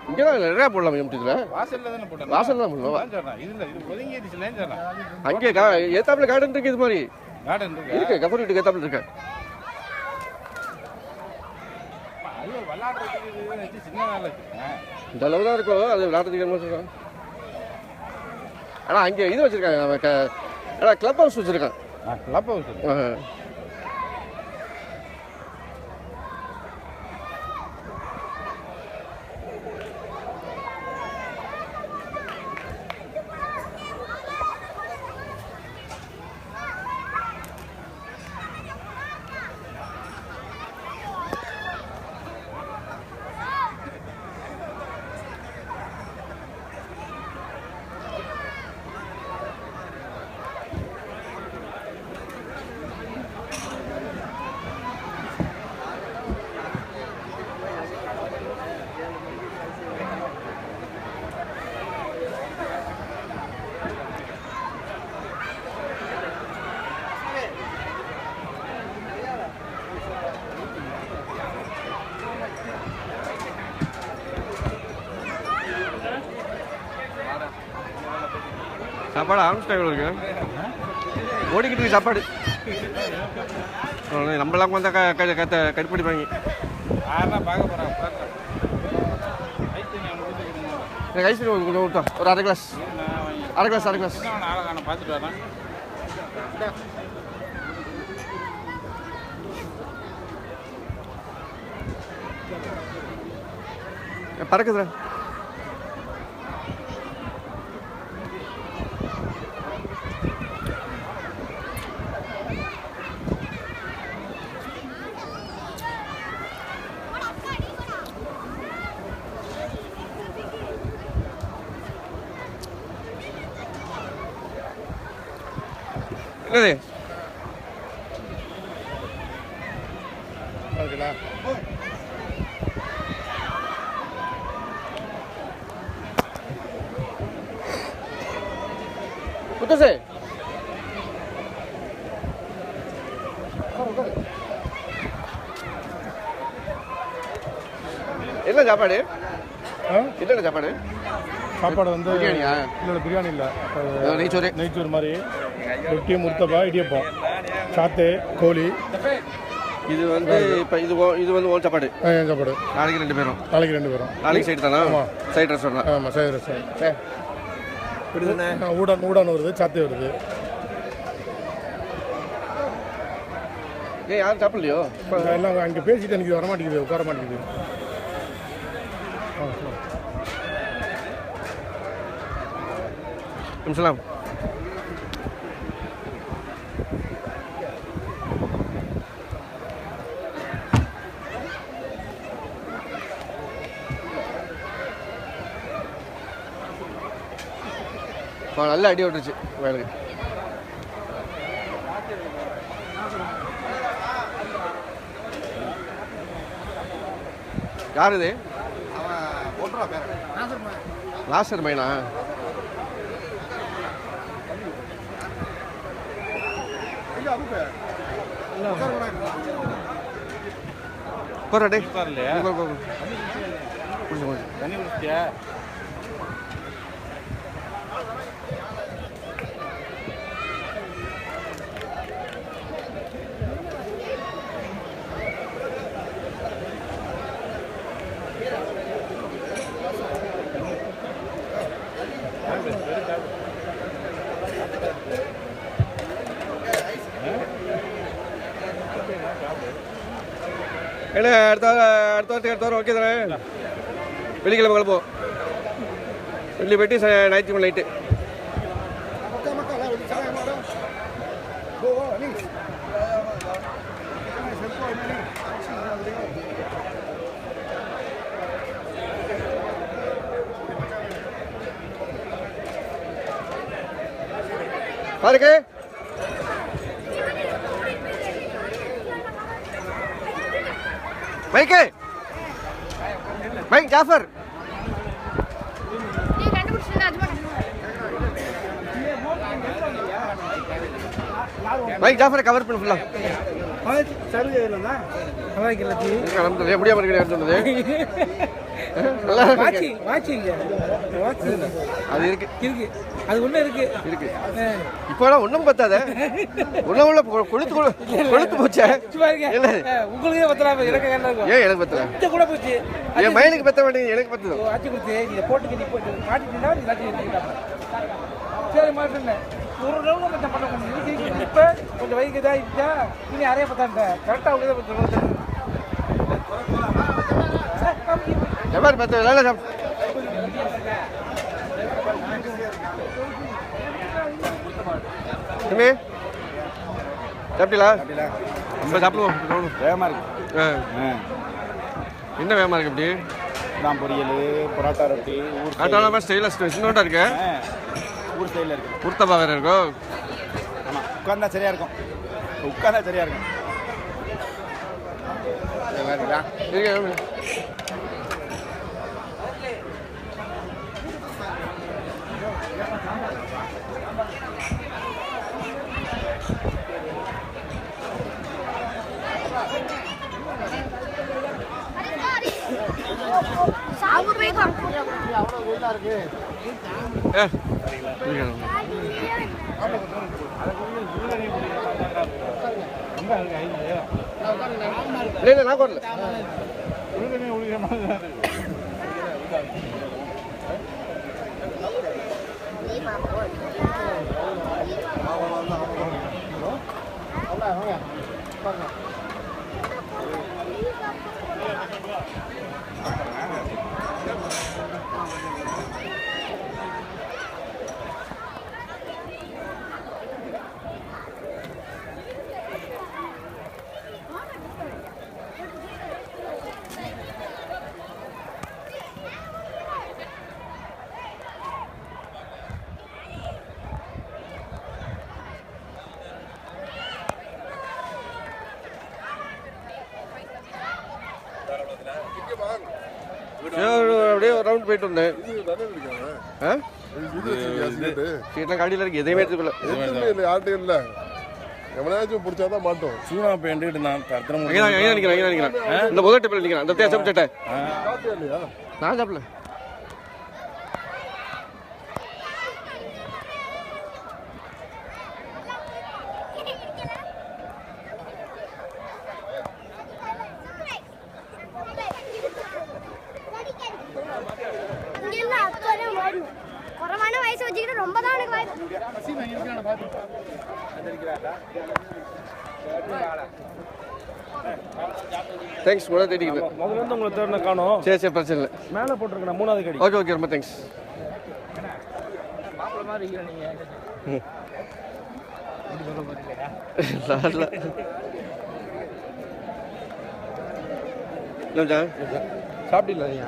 இங்கதான் நிறைய போடலாம் எம்டில. வாசல்ல தானே போட்டேன். வாசல்ல தான் போடலாம் சொல்றேன். இதுல இது ஒதுங்கிடுச்சுன்னு சொல்றேன். அங்கே ஏத்தாப்புல கார்டன் இருக்கு. இது மாதிரி கார்டன் இருக்கு. கபர் வீட்டுக்கு ஏத்தாப்புல இருக்கு. அது விளையாடுறதுக்கு சின்ன வேலை இருக்கு. இந்த அளவு தான் இருக்கும். அது விளையாடுறதுக்கு என்ன சொல்றாங்க. ஆனா அங்கே இது வச்சிருக்காங்க. கிளப் ஹவுஸ் வச்சிருக்கான். Club house. சாப்பாடு ஆரம்பிச்சிட்டாங்க இருக்கு. ஓடிக்கிட்டு இருக்கு சாப்பாடு. நம்மளாம் வந்தால் கட்டுப்பிடிப்பாங்க. பார்க்க போறாங்க. எனக்கு ஐஸ்கிரீம் கொஞ்சம் விட்டோம். ஒரு அரை கிளாஸ். அரை கிளாஸ். ஆளை பார்த்துட்டு வரேன். பறக்குதுடா. என்னது புத்தசே என்ன சாப்பாடு? என்ன சாப்பாடு? சாப்பாடு வந்து பிரியாணியா? இல்லை பிரியாணி இல்லை, நெய்ச்சோறு. நெய்ச்சோறு மாதிரி ரொட்டி, முர்த்தபா, இடியப்பம், சாத்து, கோழி. இது வந்து இப்போ இது வந்து ஓன் சாப்பாடு. என் சாப்பாடு. நாளைக்கு 2 பேரும். நாளைக்கு சைடு தானா? Side restaurant. ஆமாம், சைடு ரெஸ்டாரண்ட். ஊடான் வருது, சாத்து வருது. ஏன் யாரும் சாப்பிடலையோ? எல்லாம் அங்கே பேசிட்டு எனக்கு வர மாட்டேங்குது, உட்கார மாட்டேங்குது. நிமிஷம் நல்ல அடி விட்டுருச்சு வேலைக்கு. யார் இது? நாசர் மைனா? போறா டே. இல்லையா தண்ணி குடிச்சியா? என்ன அடுத்த வாரம் ஓகே தானே? வெள்ளிக்கிழமை கிளப்போம். வெள்ளி போயிட்டு ஞாயிற்றுக்கிழமை நைட்டு. பாருங்க மைக்கு மைக் ஜாஃபர் மைக் ஜாஃபரை கவர் பண்ணு ஃபுல்லா முடியாம இருக்கிறேன் அது இருக்கு அது ஒண்ணு இருக்கு இருக்கு இப்போலாம் ஒண்ணும் பத்தாத உள்ள கொளுத்து போச்சே உங்களுக்கு பத்தலாம் ஏன் எனக்கு பத்தல கூட போச்சு என் மயிலுக்கு பத்த மாட்டேங்குது எனக்கு பத்தது ஆட்சி கொடுத்து நீங்க போட்டு நீ போட்டு மாட்டிட்டீங்கன்னா நீ மாட்டிட்டீங்க சரி மாட்டேன் ஒரு ரவுண்ட் மட்டும் பண்ண முடியும் இப்ப கொஞ்சம் வயிறு இதாகிட்டா இனி அறைய பார்த்தாங்க கரெக்டாக உங்களுக்கு எவ்வாறு பத்த வேலை தம்பி சாப்பிட்டீங்களா நம்ம சாப்பிடுவோம் வேகமாக இருக்கு என்ன வேகமாக இருக்கு அப்படி நான் பொரியல் பரோட்டா ரொட்டி ஆட்டாலாம் ஸ்டைலாக சின்னோட்டா இருக்கு ஊர் ஸ்டைலில் இருக்கு குர்த்தப்பா வேறு இருக்கும் ஆமாம் உட்கார்ந்தா சரியாக இருக்கும் உட்கார்ந்தா சரியாக இருக்கும் இல்லை நான் வரல அப்படியே ஒரு ரவுண்ட் போயிட்டு வந்தேன் சீட்லாம் காடியில் இருக்கு எதையுமே எடுத்துக்கல யார்ட்டையும் இல்லை எவனாச்சும் பிடிச்சாதான் மாட்டோம் சூனா பேண்டுக்கிட்டு நான் தரத்திரம் நினைக்கிறேன் இந்த முதல் டேபிள் நிற்கிறேன் அந்த தேசம் சட்டை நான் சாப்பிடல குறமான வயசு வச்சுக்கிட்டு ரொம்ப தான் எனக்கு தேங்க்ஸ் முதல்ல தேடிக்கிறேன் முதல்ல இருந்து உங்களை தேடின காணோம் சரி பிரச்சனை இல்லை மேலே போட்டிருக்கேன் 3வது கடி ஓகே ரொம்ப தேங்க்ஸ் மாப்பிள்ள மாதிரி இருக்கீங்க நீங்க சாப்பிட்டீங்களா நீங்க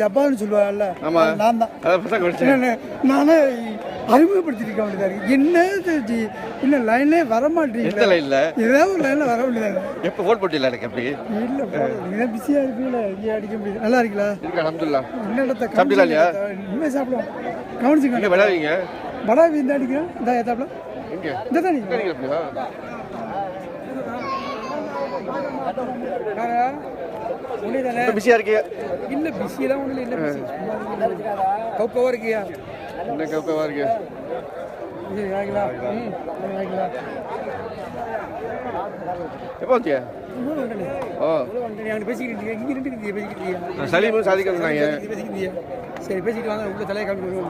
ஜப்பான்னு சொல்லுவாங்கல்ல ஆமா நான் தான் நானே அறிமுகப்படுத்திருக்க வேண்டியதா இருக்கு என்ன லைன்லேயே வர மாட்டேங்குது லைன்ல ஏதாவது ஒரு லைன்ல வர முடியாது எப்போ ஃபோன் போட்டில எனக்கு அப்படி இல்லை பிஸியாக இருப்பீங்களா இங்கே அடிக்க முடியாது நல்லா இருக்கீங்களா இருக்கு அல்ஹம்துலில்லாஹ் என்ன இடத்த சாப்பிட்டீங்களா இல்லையா இனிமே சாப்பிடுவோம் கவனிச்சுங்க எங்க விளையாடுவீங்க படாவி இந்த அடிக்கிறேன் இந்த ஏத்தாப்புல எங்க இந்த தானே பிஸியா இருக்கியா இல்ல பிஸியெல்லாம் ஒன்றும் இல்லை கவுக்கவா இருக்கியா என்ன கவுக்கவா இருக்கியா எப்போ வந்தியா ஓ சலீமும் சாதிக்கிறாங்க சரி பேசிட்டு வாங்க உள்ள தலையை காமிட்டு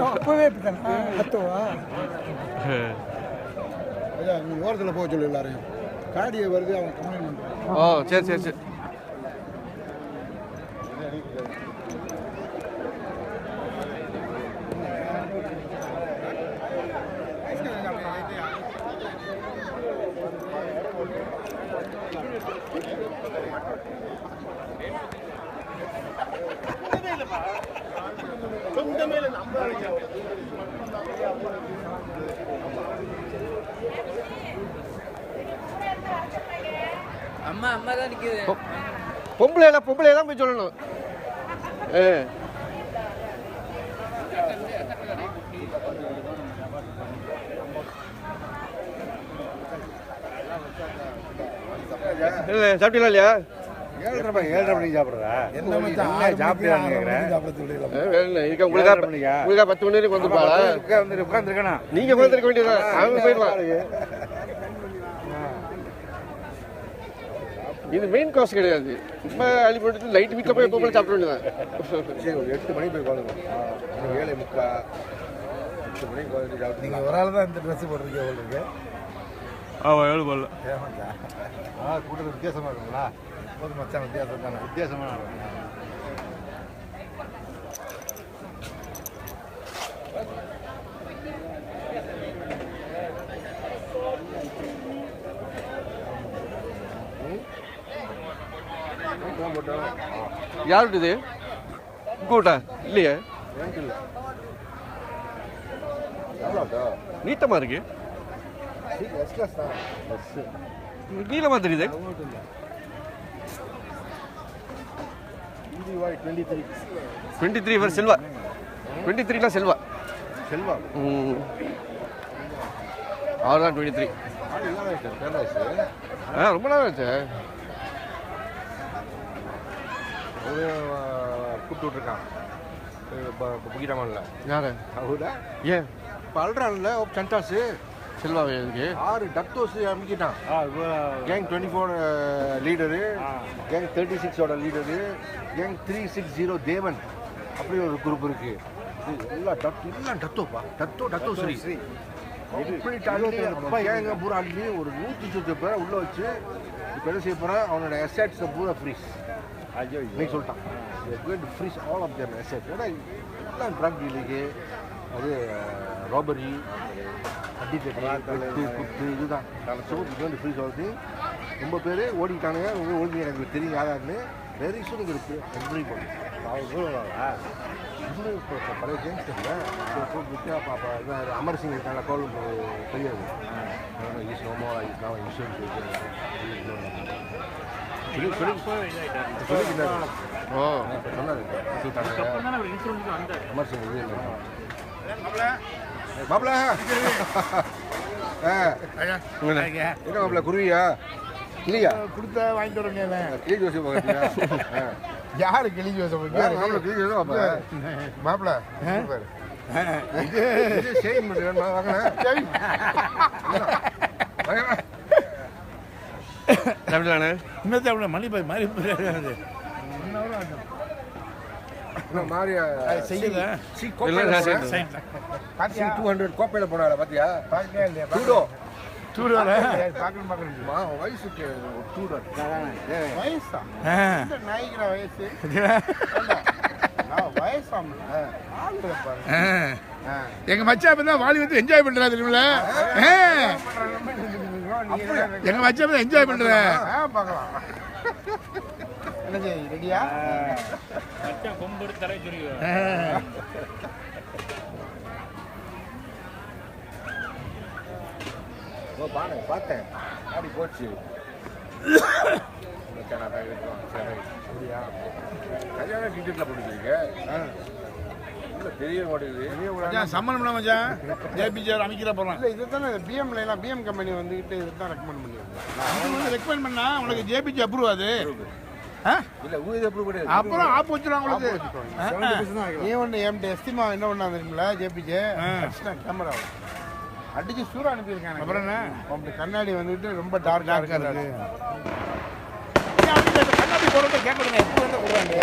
அப்பவே ஓரத்தில் போக சொல்லு எல்லாரையும் காடியை வருது அவன் கம்ப்ளைண்ட் பண்ணுறான் ஓ சரி அம்மா அம்மா தான் நிக்குது. பொம்பளை எல்லாம் போய் சொல்லணும். இல்லை சாப்பிட்டீங்களா இல்லையா? 7:30 மணிக்கு சாப்பிட்றா என்ன உங்களுக்கா 10 மணி வரைக்கும் வந்துருப்பாளா? உட்காந்துருக்கேன் நீங்க உட்காந்துருக்க வேண்டியதான். அவங்க போயிடலாம். இது மெயின் காஸ்ட் கிடையாது. சும்மா அள்ளி போட்டு லைட் வீட்டில் போய் எப்போ சாப்பிட வேண்டியதான். 8 மணிக்கு போய் உட்காந்துருக்கோம். 7:45 8 மணிக்கு உட்காந்து நீங்கள் ஒரு ஆள் தான் இந்த ட்ரெஸ் போட்டிருக்கீங்க உங்களுக்கு. ஆமாம் 7 போடல. கூட்டத்தில் வித்தியாசமாக இருக்குங்களா? போது மச்சான் வித்தியாசம் தானே. வித்தியாசமான யாரு இது கூட்டா இல்லையே? நீட்டமா இருக்கு. நீளமா தெரியுது. 23 இவர் செல்வா. 23 செல்வா. அவர் தான் 23. ரொம்ப நாள் ஆச்சு. கூப்பிட்டு விட்டுருக்கான் புகிடமான்ல. யாரு அவரு? ஏன் இப்போ அல்றான்ல சண்டாஸு செல்வா இருக்கு 6 டக்டோஸ் அமைக்கிட்டான். கேங் 24 லீடரு, கேங் 36ஓட லீடரு, கேங் 360 தேவன், அப்படி ஒரு குரூப் இருக்கு. எல்லாம் டத்தோப்பா, டத்தோ ஸ்ரீ இப்படி கேங்க பூரா அள்ளி ஒரு 120 பேரை உள்ள வச்சு இப்போ என்ன செய்ய போகிறேன், அவனோட எசட்ஸை பூரா ஃப்ரீஸ் இன்னைக்கு சொல்லிட்டான். Freeze all of their assets. ஏன்னா எல்லாம் ட்ரக் டீலிங்கு, அது ராபரி, குத்து, இதுதான். ஸோ இது வந்து ஃப்ரீஸ் ஆகுது. ரொம்ப பேர் ஓடிட்டானுங்க. ஓடி எனக்கு தெரியும் யாராருன்னு. வெரி சூன் இருக்கு என்ட்ரி பண்ணி பழைய கேங்ஸ்டர்ல வித்யா பாப்பா அமர் சிங் இருக்காங்க. கோல் தெரியாது. Is no more is no insurance சொன்னாரு அமர் சிங் இது மாப்பிள என்ன மாப்பிள குருவியா கிளியா கொடுத்தா வாங்கிட்டு வரேங்க. கிளி ஜோசி பார்த்தியா? யாரு கிளி ஜோசி? கிளி ஜோசி மாப்பிள சேவிங் பண்ணுறேன் வாங்கினேன். மணி போய் மாறி மாரியா செய்யுங்க. 200 கோப்பையில போனால பாத்தியா? வயசுக்கு எங்க மச்சா தான் வாலி வந்து என்ஜாய் பண்றா தெரியுமில்ல? எங்க மச்சா தான் என்ஜாய் பண்ற. ரெடியா? பார்த்தேன் அப்படி போச்சு. கல்யாண டிக்கெட்ல போட்டுருக்கீங்க. தெரிய மாட்டேங்குது. சம்மந்தம் மச்சான் ஜேபிஜிஆர் அமைக்கிற போறோம். இல்லை இதுதானே பிஎம்ல எல்லாம் பிஎம் கம்பெனி வந்துகிட்டு இதுதான் ரெக்கமெண்ட் பண்ணிருக்கேன். ரெக்கமெண்ட் பண்ணா உனக்கு ஜேபிஜி அப்ரூவ் ஆகுது. அப்புறம் ஆப் வச்சுருவாங்க. எஸ்டிமா என்ன பண்ணா தெரியுங்களா? ஜேபிஜே கேமரா அடிச்சு சூறா அனுப்பியிருக்காங்க. அப்புறம் என்ன கண்ணாடி வந்துட்டு ரொம்ப டார்க்கா இருக்காது. கண்ணாடி போடுறது கேட்கணுங்க. எப்படி வந்து கொடுறாங்க?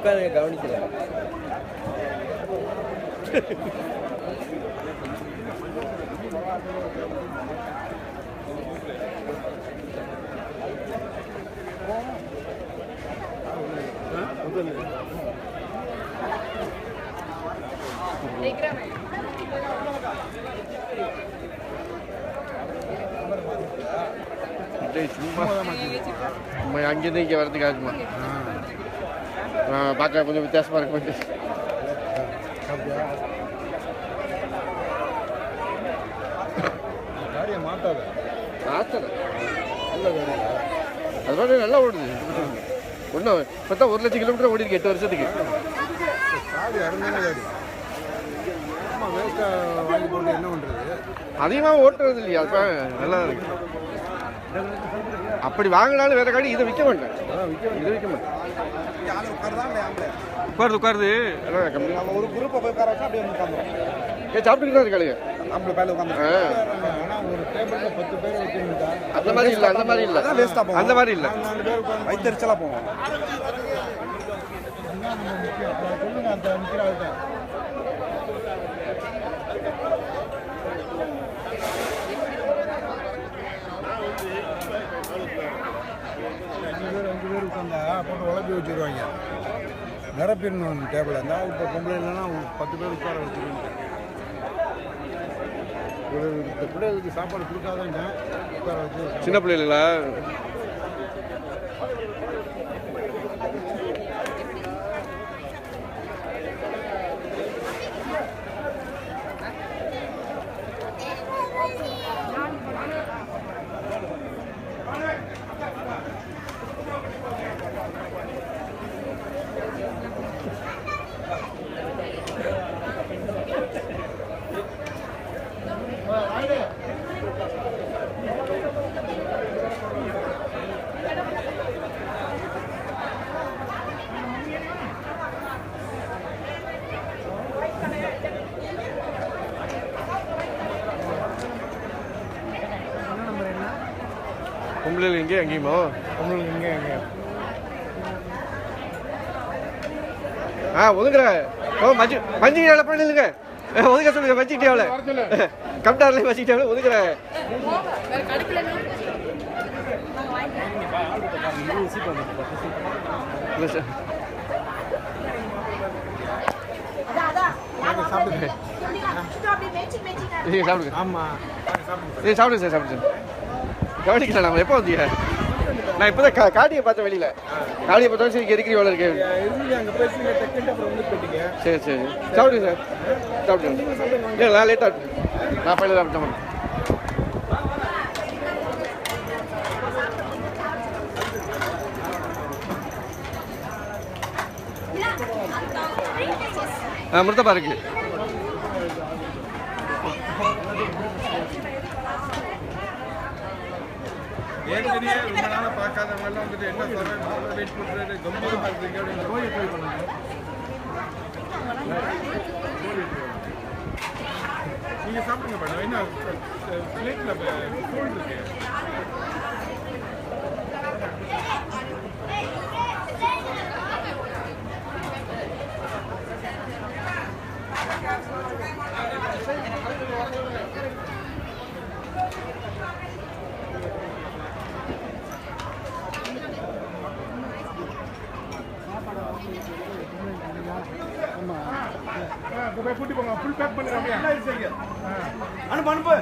உட்காந்து கவனிக்கல. சும்மா அங்கேருந்து இங்கே வரதுக்கு ஆகுமா பார்க்க கொஞ்சம் வித்தியாசமாக இருக்கும். காரியம் மாட்டாத அது மாதிரி நல்லா ஓடுது. ஒன்றும் இப்போ தான் 1 லட்சம் கிலோமீட்டர் ஓடி இருக்கு 8 வருஷத்துக்கு. காடி அருமையான காடி. ஆமாம், வேஸ்ட்டாக வாங்கி போட்டு என்ன பண்ணுறது? அதிகமாக ஓட்டுறது இல்லையா? இப்போ நல்லா இருக்கு. அப்படி வாங்கினாலும் வேற காடி இதை விற்க மாட்டேன். இதை விற்க மாட்டேன். உட்காருது ஒரு குரூப்பை போய் உட்கார வச்சா அப்படியே உட்காந்துரும். சாப்பிட்டுக்கிட்டு தான் இருக்காளுங்க. நம்மள பேல உட்காந்து ஒரு டேபிள்ல 10 பேர் வச்சிருந்தா அந்த மாதிரி இல்லை. அந்த மாதிரி இல்லை. அந்த மாதிரி இல்லை. 4 பேர் உட்காந்து வைத்தறிச்சலா போவோம். சொல்லுங்க அந்த நிற்கிறாள்கிட்ட. அஞ்சு பேர் உட்காந்தா போட்டு உழப்பி வச்சுருவாங்க. நிரப்பிடணும் டேபிள். இருந்தால் இப்போ பொம்பளை இல்லைன்னா 10 பேர் உட்கார வச்சுருவாங்க. இந்த பிள்ளைகளுக்கு சாப்பாடு கொடுக்காதங்க உட்கார வச்சு. சின்ன பிள்ளைகளா? பொம்பளைகள் எங்கேயும் எங்கேயுமோ? பொம்பளைகள் எங்கே எங்கே ஒதுக்குற மஞ்சிக்கிட்ட எவ்வளோ பண்ணிடுங்க. ஒதுக்க சொல்லுங்க. மஞ்சிக்கிட்டே எவ்வளோ கம்டாரில் வச்சுக்கிட்டே எவ்வளோ ஒதுக்குற? இல்லை சார். சாப்பிடுங்க. நீங்கள் சாப்பிடுங்க. ஆமாம், சாப்பிடுங்க சார். சாப்பிடுங்க சார். கவனிக்கல. நம்ம எப்போ வந்தீங்க? நான் இப்போ தான் காடியை பார்த்தேன் வெளியில். காடியை பார்த்தா சரி எதுக்கு எவ்வளோ இருக்கு? சரி சரி சாப்பிடுங்க சார். சாப்பிடுங்க. இல்லை நான் லேட்டாக நான் பையில சாப்பிட்டேன். முருத்தப்பா இருக்கு. ஏற்கனவே ரொம்ப நாளாக பார்க்காதவங்கெல்லாம் வந்துட்டு என்ன சொல்கிறேன் வெயிட் பண்ணுறது கம்பீரமாக இருக்குது அப்படின்னு கோயில் ட்ரை பண்ணுங்க. நீங்கள் சாப்பிடுங்க மேடம். என்ன பிளேட்டில் ஃபுல் இருக்கு. கூட்டி போங்க. ஃபுல் பேக் பண்ணுங்க. அனுப்பு அனுப்பு.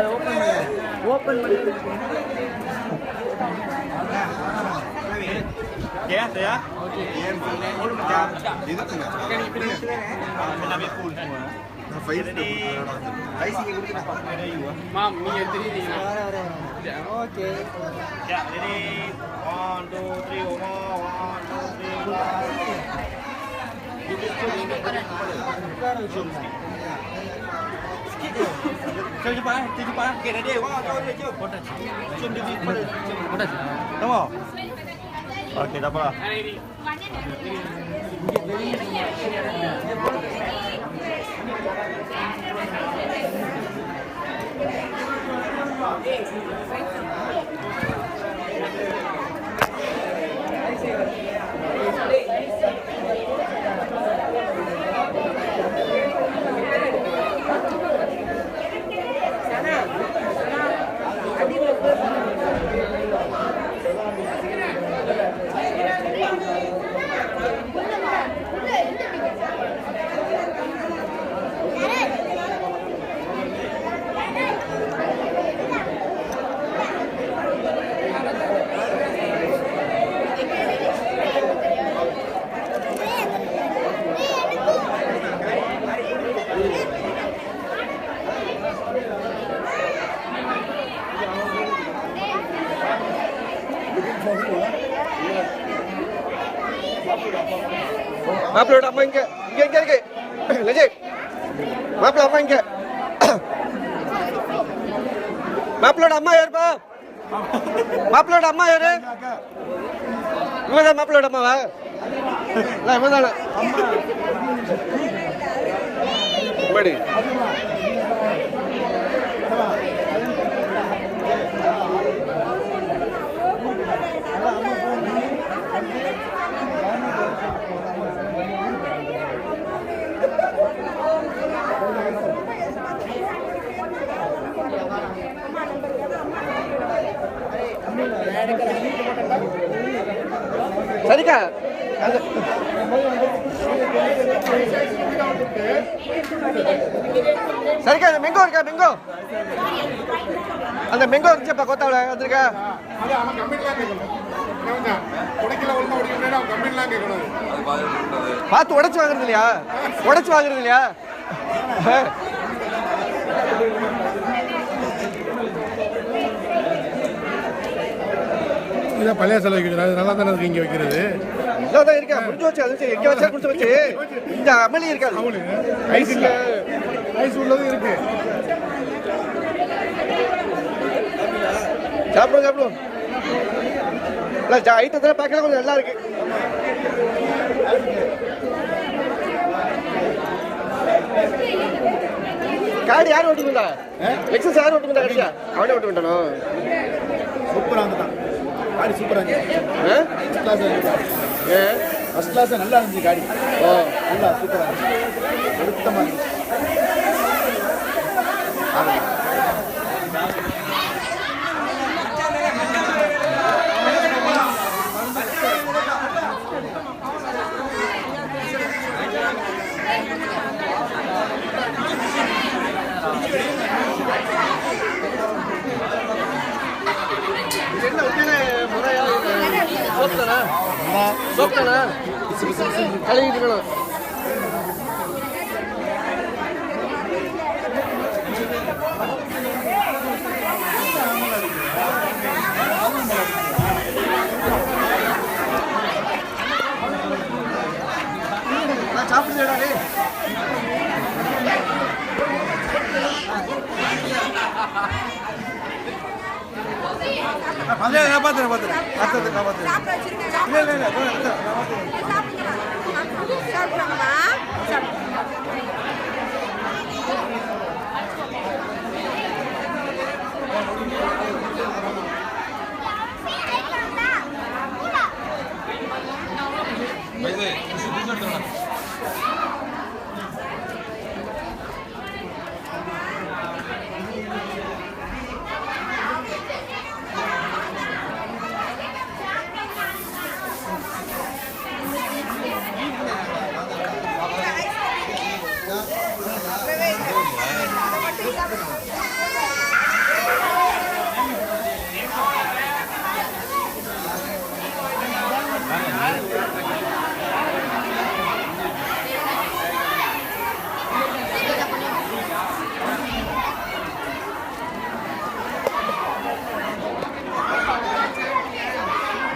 அதை ஓப்பன் பண்ணி Ya, saya. ஓகே Mam, நீங்க தெரியுறீங்களா? Okay Ya, jadi 1 2 3 1 2 3 cepat okey dah dia jom cium dia pada tengok okey dah apa மாப்பிளோட அம்மா இங்க இருக்கு லஜித் மாப்பிள அம்மா இங்க மாப்பிளோட அம்மா யாருப்பா மாப்பிளோட அம்மா யாரு இவதான் மாப்பிளோட அம்மாவா இல்ல இவதான படி சரிக்கா சரிக்கா அந்த மெங்கோ இருக்கா மெங்கோ அந்த மெங்கோ இருந்துச்சப்பா கோத்தாவில் வந்துருக்கா பார்த்து உடைச்சு வாங்குறது இல்லையா உடைச்சு வாங்குறது இல்லையா இதான் பழைய செலவு வைக்கிறது நல்லா தானே இருக்கு இங்கே வைக்கிறது நல்லா தான் இருக்கா முடிஞ்சு வச்சு அது எங்கே வச்சா கொடுத்து வச்சு இந்த அமளி இருக்காது ஐஸ் இல்லை ஐஸ் உள்ளதும் இருக்கு சாப்பிடுவோம் இல்லை ஐட்டத்தில் பார்க்கல கொஞ்சம் நல்லா இருக்கு காடி யார் ஓட்டுங்களா எக்ஸஸ் யார் ஓட்டுங்களா கடைசியா அவனே ஓட்டு வேண்டானோ சூப்பராக வந்துட்டான் காடி சூப்பராக இருந்துச்சு ஃபர்ஸ்ட் கிளாஸ் நல்லா இருந்துச்சு காடி நல்லா சூப்பராக இருந்துச்சு ஒழுக்கமாக இருந்துச்சு சோப்தானா கழுவிட்டு வேணும் சாப்பிடுறா நான் பார்த்துறேன்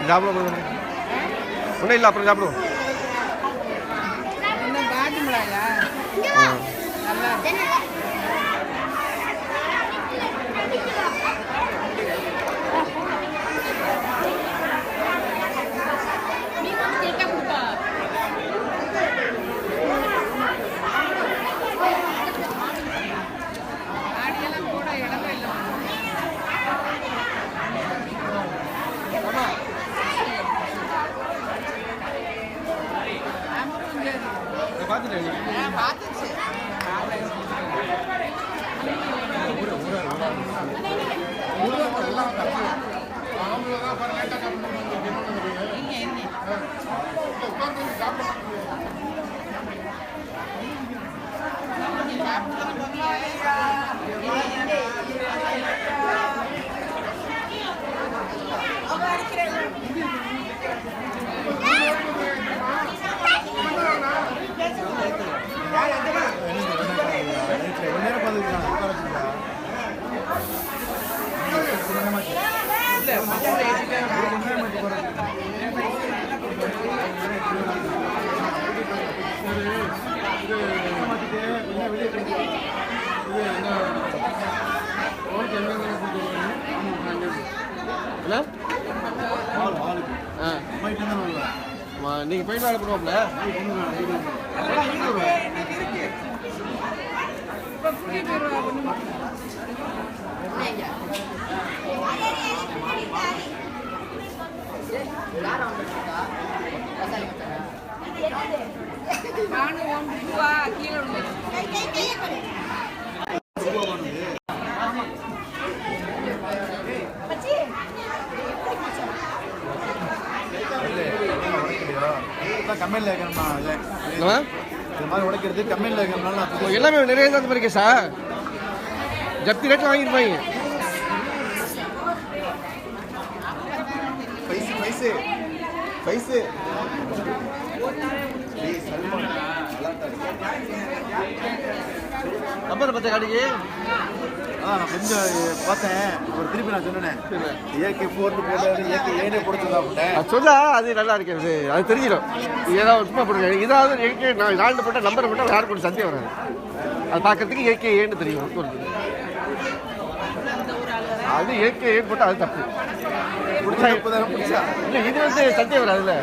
சாப்பிடுவோம் ஒன்றும் இல்லை அப்புறம் சாப்பிடுவோம். நீங்கள் போயிட்டு வேலை பண்ணுவோம்ல கம்மியில் இருக்கணும்னா இது மாதிரி உடைக்கிறது கம்மியில் இருக்கணும்னா எல்லாமே நிறைய தான் மாதிரி கேஸா ஜப்தி ரேட்டில் வாங்கியிருப்பாங்க. நம்பர் பார்த்த காடிக்கு அதான் நான் கொஞ்சம் பார்த்தேன். ஒரு திருப்பி நான் சொன்னேன் ஏகே 4 போட்டு ஏகே 7 கொடுத்துருந்தா சொல்லா அது நல்லா இருக்கிறது அது தெரிஞ்சிடும். ஏதாவது சும்மா போடுங்க இதாவது ஏகே நான் 4 போட்டால் நம்பரை போட்டால் யாருக்கு கொஞ்சம் சந்தேகம் வராது. அது பார்க்கறதுக்கு ஏகே 7 தெரியும். அது ஏகே 7 போட்டால் அது தப்பு பிடிச்சா இல்லை இது வந்து சந்தேகம் வராதுல்ல.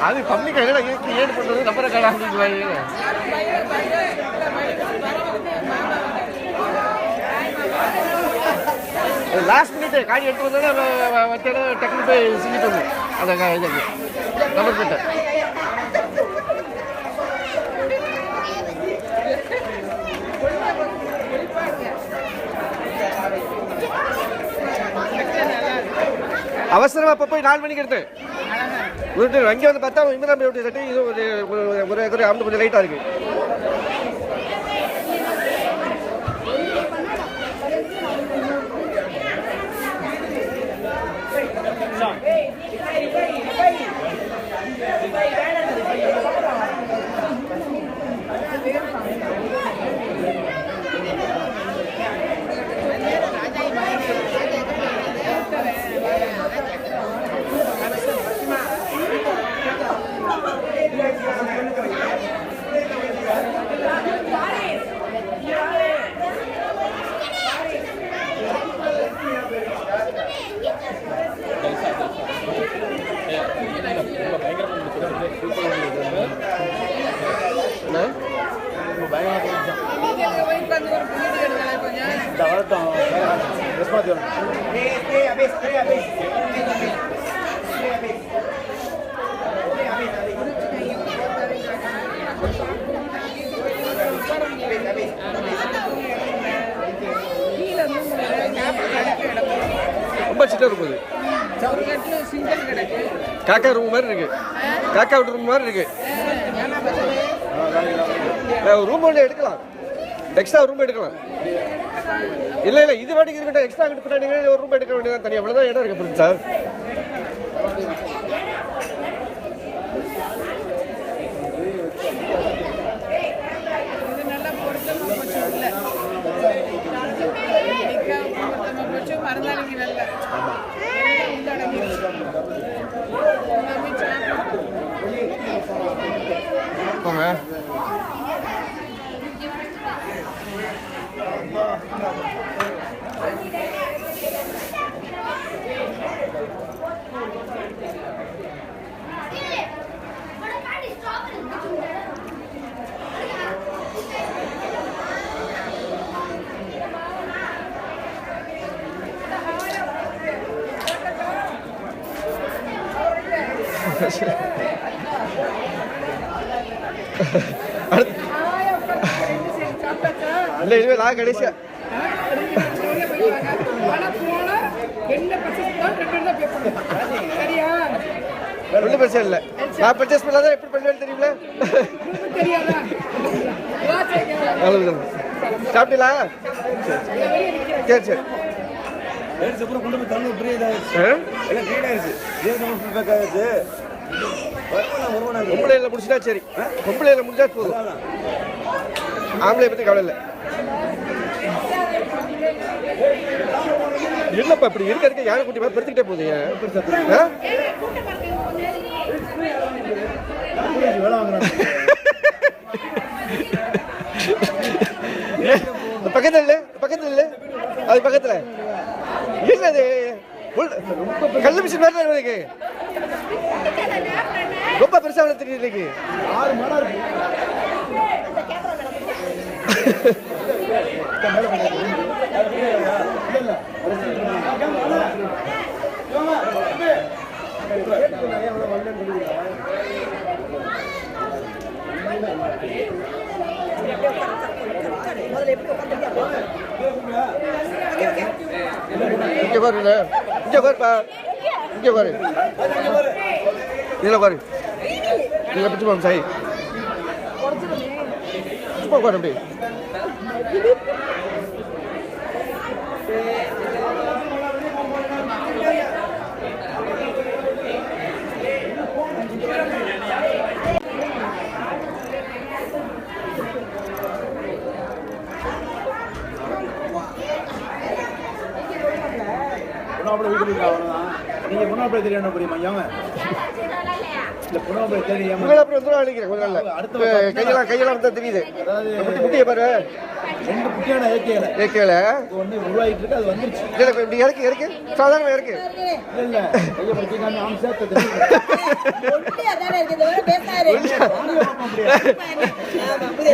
அது பப்ளிக் ஏகே 7 போட்டது நம்பரை கடை அப்படின்னு லாஸ்ட் மினிட் காடி எடுத்து வந்தோன்னா மற்ற இடம் டக்குனு போய் செஞ்சுட்டு வந்தோம். அந்த இதுக்கு நம்பர் போட்டேன். அவசரமாக அப்போ போய் 4 மணிக்கு எடுத்தேன். அங்கே வந்து பார்த்தா இந்திரா எப்படி தட்டி இது ஒரு அமௌண்ட் கொஞ்சம் லைட்டாக இருக்குது. ரொம்ப சின்ன ரூம் அது காக்கா ரூம் மாதிரி இருக்கு. காக்கா ரூம் மாதிரி இருக்கு. ரூம் ஒன்று எடுக்கலாம். எக்ஸ்ட்ரா ரூம் எடுக்கலாம். இல்லை இல்லை இது வாட்டிக்கு இருக்கட்டும். எக்ஸ்ட்ரா கிட்ட நீங்கள் ஒரு ரூம் எடுக்க வேண்டியதான் தனியாக. அவ்வளோதான் இடம் இருக்கு புரிஞ்சு சார். மறந்தாங்க இல்லை இதுவே நான் கடைசியா ஒன்றும் பிரச்சனை இல்லை. நான் பர்ச்சேஸ் பண்ணாதான் எப்படி பண்ணுவேன்னு தெரியுங்களா? சாப்பிட்டீங்களா? சரி சரி பொம்பளையில முடிச்சுட்டா சரி. பொம்பளையில முடிச்சா போதும். ஆம்பளை பற்றி கவலை இல்லை. என்னப்பா இப்படி இருக்க இருக்க யானை குட்டி மாதிரி பெருத்துக்கிட்டே போகுது. பக்கத்துல இல்லை, பக்கத்துல இல்லை, அது பக்கத்துல என்னது கல்லு மிஷின் மாதிரி இருக்கு. ரொம்ப பெருசா தெரியுது இன்னைக்கு. 6 மணி இருக்கு. இங்க பாருங்க, இங்க பாருப்பா, இங்க பாரு, இதுல பாரு, இதுல பிடிச்சு போகும் சாய், சும்மா பாரு அப்படி. நீங்க பொண்ணாப்பை தெரியாம புரியுமா? கையெல்லாம் தெரியுது. முட்டியை பாரு, 2 குட்டியான ஏக்கேல ஒண்ணு உருவாயிட்டு இருக்கு. அது வந்துருச்சு. இப்படி இறக்கு இறக்கு சாதாரண இறக்கு. இல்ல கையை பிடிச்சிக்காம ஆம் சேர்த்து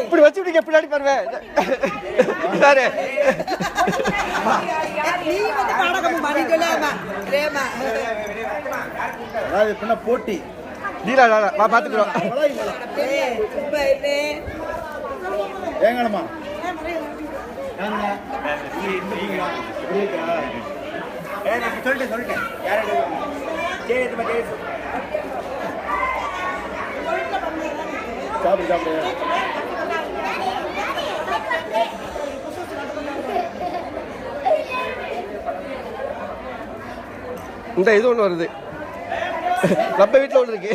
இப்படி வச்சு விடுங்க. பின்னாடி பாருங்க சாரு. அதாவது பின்ன போட்டி நீலா பாத்துக்கிறோம். ஏங்கம்மா சொல்லிட்டேன் சாப்பிடு சாப்பிடு. இந்த இது ஒன்று வருது, நம்ம வீட்டில் ஒன்று இருக்கு.